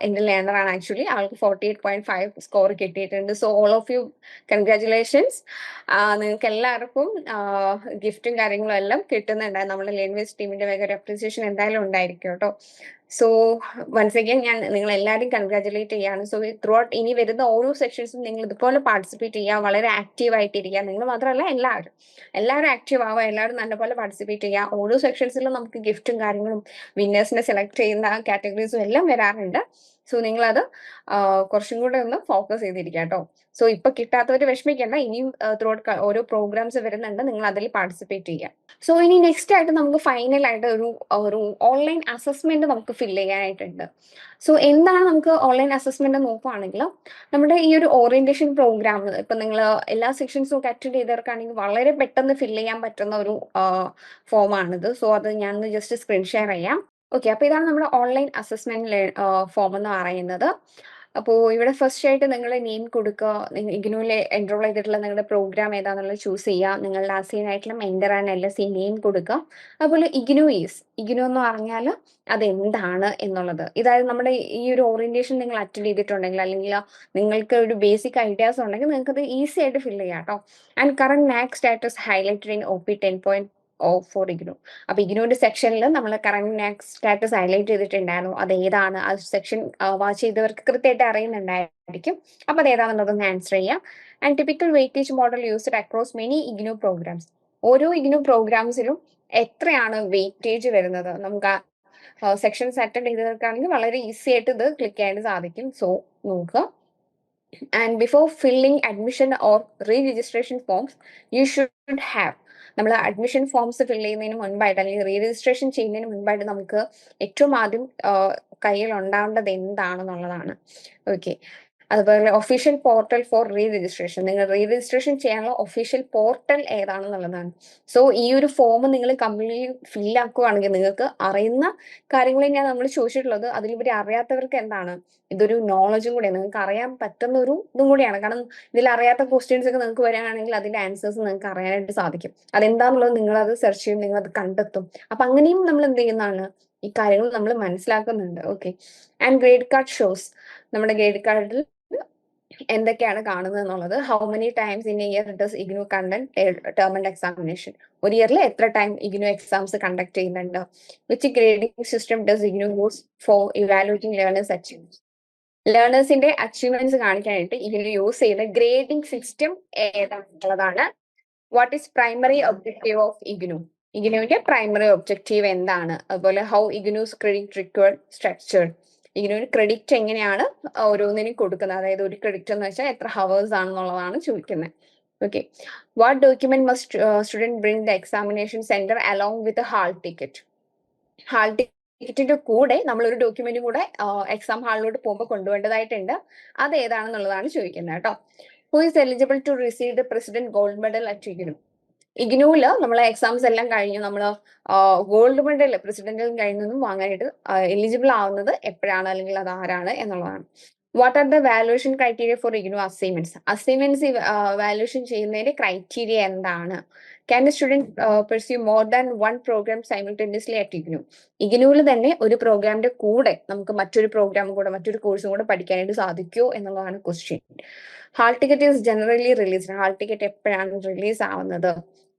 എൻ്റെ ലേണറാണ്. ആക്ച്വലി അവൾക്ക് 48.5 സ്കോർ കിട്ടിയിട്ടുണ്ട്. So all of U congratulations. നിങ്ങൾക്ക് എല്ലാവർക്കും ഗിഫ്റ്റും കാര്യങ്ങളും എല്ലാം കിട്ടുന്നുണ്ട്. നമ്മുടെ ലേൺവേസ് ടീമിന്റെ വേഗം ഒരു അപ്രീസിയേഷൻ എന്തായാലും ഉണ്ടായിരിക്കും കേട്ടോ. സോ വൺസ് അഗൈൻ ഞാൻ നിങ്ങൾ എല്ലാവരും കൺഗ്രാറ്റുലേറ്റ് ചെയ്യാണ്. സോ ത്രൂ ഔട്ട് ഇനി വരുന്ന ഓരോ സെക്ഷൻസും നിങ്ങൾ ഇതുപോലെ പാർട്ടിസിപ്പേറ്റ് ചെയ്യുക, വളരെ ആക്റ്റീവ് ആയിട്ടിരിക്കുക. നിങ്ങൾ മാത്രമല്ല എല്ലാവരും ആക്റ്റീവ് ആവുക, എല്ലാവരും നല്ലപോലെ പാർട്ടിസിപ്പേറ്റ് ചെയ്യുക. ഓരോ സെക്ഷൻസിലും നമുക്ക് ഗിഫ്റ്റും കാര്യങ്ങളും വിന്നേഴ്സിനെ സെലക്ട് ചെയ്യുന്ന കാറ്റഗറീസും എല്ലാം വരാറുണ്ട്. സോ നിങ്ങളത് കുറച്ചും കൂടെ ഒന്ന് ഫോക്കസ് ചെയ്തിരിക്കുക കേട്ടോ. സോ ഇപ്പൊ കിട്ടാത്തവർ വിഷമിക്കേണ്ട, ഇനിയും ത്രൂഔട്ട് ഓരോ പ്രോഗ്രാംസ് വരുന്നുണ്ട്, നിങ്ങൾ അതിൽ പാർട്ടിസിപ്പേറ്റ് ചെയ്യുക. സോ ഇനി നെക്സ്റ്റ് ആയിട്ട് നമുക്ക് ഫൈനൽ ആയിട്ട് ഒരു ഓൺലൈൻ അസസ്മെന്റ് നമുക്ക് ഫില്ല് ചെയ്യാനായിട്ടുണ്ട്. സോ എന്താണ് നമുക്ക് ഓൺലൈൻ അസസ്മെന്റ് നോക്കുകയാണെങ്കിൽ, നമ്മുടെ ഈ ഒരു ഓറിയന്റേഷൻ പ്രോഗ്രാം ഇപ്പൊ നിങ്ങൾ എല്ലാ സെക്ഷൻസും ഒക്കെ അറ്റൻഡ് ചെയ്തവർക്കാണെങ്കിൽ വളരെ പെട്ടെന്ന് ഫില്ല് ചെയ്യാൻ പറ്റുന്ന ഒരു ഫോമാണിത്. സോ അത് ഞാൻ ജസ്റ്റ് സ്ക്രീൻ ഷെയർ ചെയ്യാം. ഓക്കെ, അപ്പൊ ഇതാണ് നമ്മുടെ ഓൺലൈൻ അസസ്മെന്റ് ഫോം എന്ന് പറയുന്നത്. അപ്പോൾ ഇവിടെ ഫസ്റ്റ് ആയിട്ട് നിങ്ങൾ നെയിം കൊടുക്കുക, ഇഗ്നുവിൽ എൻറോൾ ചെയ്തിട്ടുള്ള നിങ്ങളുടെ പ്രോഗ്രാം ഏതാണെന്നുള്ളത് ചൂസ് ചെയ്യുക, നിങ്ങളുടെ അസൈൻ ആയിട്ടുള്ള മെന്റർ ആൻഡ് LSE നെയിം കൊടുക്കുക. അതുപോലെ ഇഗ്നു എന്ന് പറഞ്ഞാൽ അതെന്താണ് എന്നുള്ളത്. ഇതായത് നമ്മുടെ ഈ ഒരു ഓറിയന്റേഷൻ നിങ്ങൾ അറ്റൻഡ് ചെയ്തിട്ടുണ്ടെങ്കിൽ അല്ലെങ്കിൽ നിങ്ങൾക്ക് ഒരു ബേസിക് ഐഡിയാസ് ഉണ്ടെങ്കിൽ നിങ്ങൾക്ക് അത് ഈസി ആയിട്ട് ഫില്ല് ചെയ്യാം കേട്ടോ. And current NAAC status highlighted in OP 10.04 IGNOU. അപ്പൊ ഇഗ്നുവിന്റെ സെക്ഷനിൽ നമ്മൾ കറന്റ് നാക് സ്റ്റാറ്റസ് ഹൈലൈറ്റ് ചെയ്തിട്ടുണ്ടായിരുന്നു. അത് ഏതാണ് ആ സെക്ഷൻ വാച്ച് ചെയ്തവർക്ക് കൃത്യമായിട്ട് അറിയുന്നുണ്ടായിരിക്കും. അപ്പൊ അത് ഏതാണെന്നുള്ളതൊന്ന് ആൻസർ ചെയ്യാം. And typical weightage model used across many IGNOU programmes. ഓരോ ഇഗ്നു പ്രോഗ്രാംസിലും എത്രയാണ് വെയിറ്റേജ് വരുന്നത്, നമുക്ക് സെക്ഷൻസ് അറ്റൻഡ് ചെയ്തവർക്കാണെങ്കിൽ വളരെ ഈസി ആയിട്ട് ഇത് ക്ലിക്ക് ചെയ്യാൻ സാധിക്കും. സോ നോക്കുക. And before filling admission or re-registration forms, you should have, നമ്മൾ അഡ്മിഷൻ ഫോംസ് ഫിൽ ചെയ്യുന്നതിന് മുൻപായിട്ട് അല്ലെങ്കിൽ റീ രജിസ്ട്രേഷൻ ചെയ്യുന്നതിന് മുൻപായിട്ട് നമുക്ക് ഏറ്റവും ആദ്യം കയ്യിൽ ഉണ്ടാവേണ്ടത് എന്താണെന്നുള്ളതാണ്. ഓക്കെ, അതുപോലെ official portal four re registration, നിങ്ങൾ റീ രജിസ്ട്രേഷൻ ചെയ്യാനുള്ള ഒഫീഷ്യൽ പോർട്ടൽ ഏതാണെന്നുള്ളതാണ്. സോ ഈ ഒരു ഫോം നിങ്ങൾ കംപ്ലീറ്റ്ലി ഫില്ലാക്കുകയാണെങ്കിൽ നിങ്ങൾക്ക് അറിയുന്ന കാര്യങ്ങൾ തന്നെയാണ് നമ്മൾ ചോദിച്ചിട്ടുള്ളത്. അതിലുപരി അറിയാത്തവർക്ക് എന്താണ് ഇതൊരു നോളജും കൂടിയാണ്, നിങ്ങൾക്ക് അറിയാൻ പറ്റുന്ന ഒരു ഇതും കൂടിയാണ്. കാരണം ഇതിൽ അറിയാത്ത ക്വസ്റ്റ്യൻസ് ഒക്കെ നിങ്ങൾക്ക് വരികയാണെങ്കിൽ അതിന്റെ ആൻസേഴ്സ് നിങ്ങൾക്ക് അറിയാനായിട്ട് സാധിക്കും. അതെന്താന്നുള്ളത് നിങ്ങളത് സെർച്ച് ചെയ്യും, നിങ്ങളത് കണ്ടെത്തും. അപ്പൊ അങ്ങനെയും നമ്മൾ എന്ത് ചെയ്യുന്നതാണ്, ഈ കാര്യങ്ങൾ നമ്മൾ മനസ്സിലാക്കുന്നുണ്ട്. Okay, and grade card shows, നമ്മുടെ ഗ്രേഡ് കാർഡിൽ എന്തൊക്കെയാണ് കാണുന്നത് എന്നുള്ളത്. How many times in a year does IGNOU conduct term and examination, ഒരു ഇയറിൽ എത്ര ടൈം ഇഗ്നു എക്സാംസ് കണ്ടക്ട് ചെയ്യുന്നുണ്ട്. Which grading system does IGNOU use for evaluating learners achievement, ലേണേഴ്സിന്റെ അച്ചീവ്മെന്റ്സ് കാണിക്കാനായിട്ട് ഇഗ്നു യൂസ് ചെയ്യുന്ന ഗ്രേഡിംഗ് സിസ്റ്റം ഏതാണെന്നുള്ളതാണ്. What is primary objective of IGNOU, ഇഗ്നുവിന്റെ primary objective എന്താണ്. അതുപോലെ how IGNOU's credit required structured, ഇഗ്നുവിന് credit എങ്ങനെയാണ് ഓരോന്നിനും കൊടുക്കുന്നത്, അതായത് ഒരു ക്രെഡിറ്റ് എന്ന് വെച്ചാൽ എത്ര ഹവേഴ്സ് ആണെന്നുള്ളതാണ് ചോദിക്കുന്നത്. Okay, what document must student bring the examination centre along with hall ticket, hall ടിക്കറ്റിന്റെ കൂടെ നമ്മൾ ഒരു ഡോക്യുമെന്റും കൂടെ എക്സാം ഹാളിലോട്ട് പോകുമ്പോൾ കൊണ്ടുപോകേണ്ടതായിട്ടുണ്ട്. അത് ഏതാണെന്നുള്ളതാണ് ചോദിക്കുന്നത് കേട്ടോ. Who is eligible to receive the president gold medal at IGNOU, ഇഗ്നുവില് നമ്മളെ എക്സാംസ് എല്ലാം കഴിഞ്ഞു നമ്മൾ ഗോൾഡ് മെഡൽ പ്രസിഡന്റിൽ കഴിഞ്ഞൊന്നും വാങ്ങാനായിട്ട് എലിജിബിൾ ആവുന്നത് എപ്പോഴാണ് അല്ലെങ്കിൽ അത് ആരാണ് എന്നുള്ളതാണ്. What are the valuation criteria for IGNOU assignments, assignments valuation ചെയ്യുന്നതിന്റെ ക്രൈറ്റീരിയ എന്താണ്. Can the student pursue more than one programme simultaneously at IGNOU, ഇഗ്നുവിൽ തന്നെ ഒരു പ്രോഗ്രാമിന്റെ കൂടെ നമുക്ക് മറ്റൊരു പ്രോഗ്രാമും കൂടെ മറ്റൊരു കോഴ്സും കൂടെ പഠിക്കാനായിട്ട് സാധിക്കുമോ എന്നുള്ളതാണ് question. Hall ticket is generally released, hall ticket എപ്പോഴാണ് റിലീസ് ആവുന്നത്.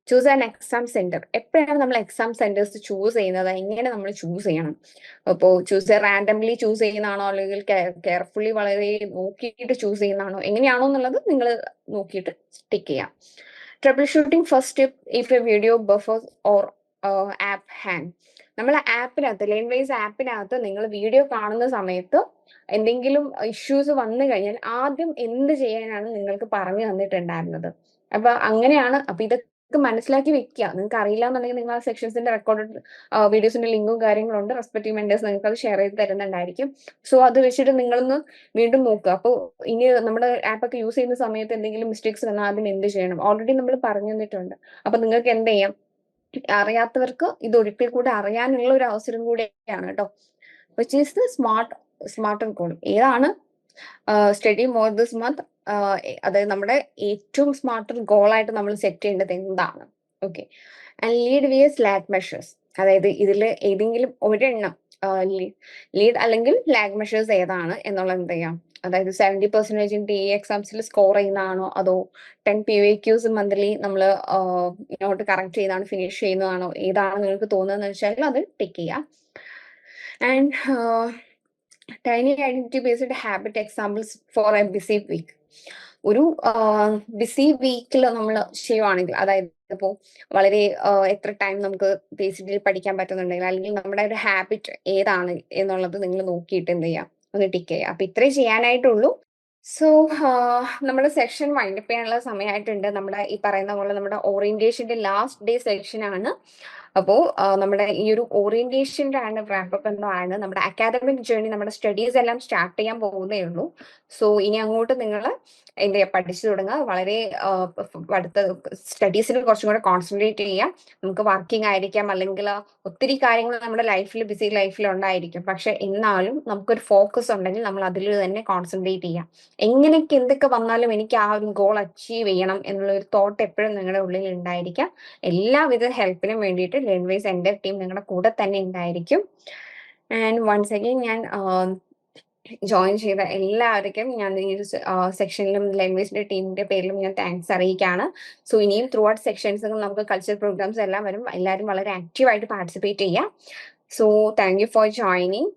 ചൂസ് ആൻ എക്സാം സെന്റർ, എപ്പോഴാണ് നമ്മൾ എക്സാം സെന്റേഴ്സ് ചൂസ് ചെയ്യുന്നത്, എങ്ങനെ നമ്മൾ ചൂസ് ചെയ്യണം. അപ്പോൾ ചൂസ് റാൻഡംലി ചൂസ് ചെയ്യുന്നതാണോ അല്ലെങ്കിൽ കെയർഫുള്ളി വളരെ നോക്കിയിട്ട് ചൂസ് ചെയ്യുന്നതാണോ, എങ്ങനെയാണോ എന്നുള്ളത് നിങ്ങൾ നോക്കിയിട്ട് ടിക്ക് ചെയ്യാം. Trouble shooting first step if A video buffers or app hang, നമ്മൾ ആപ്പിനകത്ത് ലേൺവൈസ് ആപ്പിനകത്ത് നിങ്ങൾ വീഡിയോ കാണുന്ന സമയത്ത് എന്തെങ്കിലും ഇഷ്യൂസ് വന്നു കഴിഞ്ഞാൽ ആദ്യം എന്ത് ചെയ്യാനാണ് നിങ്ങൾക്ക് പറഞ്ഞു തന്നിട്ടുണ്ടായിരുന്നത്. അപ്പൊ അങ്ങനെയാണ്. അപ്പൊ ഇതൊക്കെ മനസ്സിലാക്കി വെക്കുക. നിങ്ങൾക്ക് അറിയില്ല എന്നുണ്ടെങ്കിൽ നിങ്ങൾ ആ സെക്ഷൻസിന്റെ റെക്കോർഡഡ് വീഡിയോസിന്റെ ലിങ്കും കാര്യങ്ങളും ഉണ്ട്, റെസ്പെക്റ്റീവ് മെന്റേഴ്സ് നിങ്ങൾക്ക് അത് ഷെയർ ചെയ്ത് തരുന്നുണ്ടായിരിക്കും. സോ അത് വെച്ചിട്ട് നിങ്ങളൊന്ന് വീണ്ടും നോക്കുക. അപ്പോൾ ഇനി നമ്മുടെ ആപ്പൊക്കെ യൂസ് ചെയ്യുന്ന സമയത്ത് എന്തെങ്കിലും മിസ്റ്റേക്സ് വന്നാൽ ആദ്യം എന്ത് ചെയ്യണം, ഓൾറെഡി നമ്മൾ പറഞ്ഞു തന്നിട്ടുണ്ട്. അപ്പൊ നിങ്ങൾക്ക് എന്ത് ചെയ്യാം, അറിയാത്തവർക്ക് ഇത് ഒരിക്കൽ കൂടെ അറിയാനുള്ള ഒരു അവസരം കൂടെയാണ് കേട്ടോ. Which is the smarter goal, ഏതാണ് സ്റ്റഡി മോർ ദിസ് മന്ത്, അതായത് നമ്മുടെ ഏറ്റവും സ്മാർട്ടർ ഗോളായിട്ട് നമ്മൾ സെറ്റ് ചെയ്യേണ്ടത് എന്താണ്. Okay, and lead versus lag measures, അതായത് ഇതിൽ ഏതെങ്കിലും ഒരെണ്ണം ലീഡ് അല്ലെങ്കിൽ ലാഗ് മെഷേഴ്സ് ഏതാണ് എന്നുള്ളത് എന്ത് ചെയ്യാം. അതായത് 70% DE എക്സാംസിൽ സ്കോർ ചെയ്യുന്നതാണോ അതോ 10 PYQs മന്ത്ലി നമ്മൾ ഇങ്ങോട്ട് കറക്റ്റ് ചെയ്താണ് ഫിനിഷ് ചെയ്യുന്നതാണോ, ഏതാണ് നിങ്ങൾക്ക് തോന്നുന്നതെന്ന് വെച്ചാൽ അത് ടിക്ക് ചെയ്യാം. And tiny identity based habit examples for a busy week, ഒരു ബിസി വീക്കിൽ നമ്മൾ ചെയ്യുവാണെങ്കിൽ, അതായത് ഇപ്പോൾ വളരെ എത്ര ടൈം നമുക്ക് ബേസിക്കലി പഠിക്കാൻ പറ്റുന്നുണ്ടെങ്കിൽ അല്ലെങ്കിൽ നമ്മുടെ ഒരു ഹാബിറ്റ് ഏതാണ് എന്നുള്ളത് നിങ്ങൾ നോക്കിയിട്ട് എന്ത് ചെയ്യാം, ഒന്ന് ടിക്ക് ചെയ്യുക. അപ്പൊ ഇത്രേ ചെയ്യാനായിട്ടുള്ളൂ. സോ നമ്മുടെ സെക്ഷൻ വൈൻഡപ്പ് ചെയ്യാനുള്ള സമയമായിട്ടുണ്ട്. നമ്മുടെ ഈ പറയുന്ന പോലെ നമ്മുടെ ഓറിയന്റേഷന്റെ ലാസ്റ്റ് ഡേ സെക്ഷൻ ആണ്. അപ്പോൾ നമ്മുടെ ഈ ഒരു ഓറിയന്റേഷൻ്റെ ആണ് റാപ്പപ്പ് എന്നാണ് നമ്മുടെ അക്കാദമിക് ജേർണി, നമ്മുടെ സ്റ്റഡീസ് എല്ലാം സ്റ്റാർട്ട് ചെയ്യാൻ പോകുന്നേ ഉള്ളൂ. സോ ഇനി അങ്ങോട്ട് നിങ്ങൾ എന്താ പഠിച്ചു തുടങ്ങുക. വളരെ അടുത്ത സ്റ്റഡീസിൽ കുറച്ചും കൂടെ കോൺസെൻട്രേറ്റ് ചെയ്യാം. നമുക്ക് വർക്കിംഗ് ആയിരിക്കാം, അല്ലെങ്കിൽ ഒത്തിരി കാര്യങ്ങൾ നമ്മുടെ ലൈഫിൽ ബിസി ലൈഫിൽ ഉണ്ടായിരിക്കും. പക്ഷെ എന്നാലും നമുക്കൊരു ഫോക്കസ് ഉണ്ടെങ്കിൽ നമ്മൾ അതിൽ തന്നെ കോൺസെൻട്രേറ്റ് ചെയ്യാം. എങ്ങനെയൊക്കെ എന്തൊക്കെ വന്നാലും എനിക്ക് ആ ഒരു ഗോൾ അച്ചീവ് ചെയ്യണം എന്നുള്ള ഒരു തോട്ട് എപ്പോഴും നിങ്ങളുടെ ഉള്ളിൽ ഉണ്ടായിരിക്കാം. എല്ലാവിധ ഹെൽപ്പിനും വേണ്ടിയിട്ട് ലേൺവേസ് എൻ്റെ ടീം നിങ്ങളുടെ കൂടെ തന്നെ ഉണ്ടായിരിക്കും. ആൻഡ് വൺസ് അഗൈൻ ഞാൻ ജോയിൻ ചെയ്ത എല്ലാവർക്കും ഞാൻ ഈ ഒരു സെക്ഷനിലും ലേൺവേസിന്റെ ടീമിന്റെ പേരിലും ഞാൻ താങ്ക്സ് അറിയിക്കുകയാണ്. സോ ഇനിയും ത്രൂ ഔട്ട് സെക്ഷൻസ് നമുക്ക് കൾച്ചർ പ്രോഗ്രാംസ് എല്ലാം വരും. എല്ലാവരും വളരെ ആക്റ്റീവായിട്ട് പാർട്ടിസിപ്പേറ്റ് ചെയ്യാം. So thank you for joining.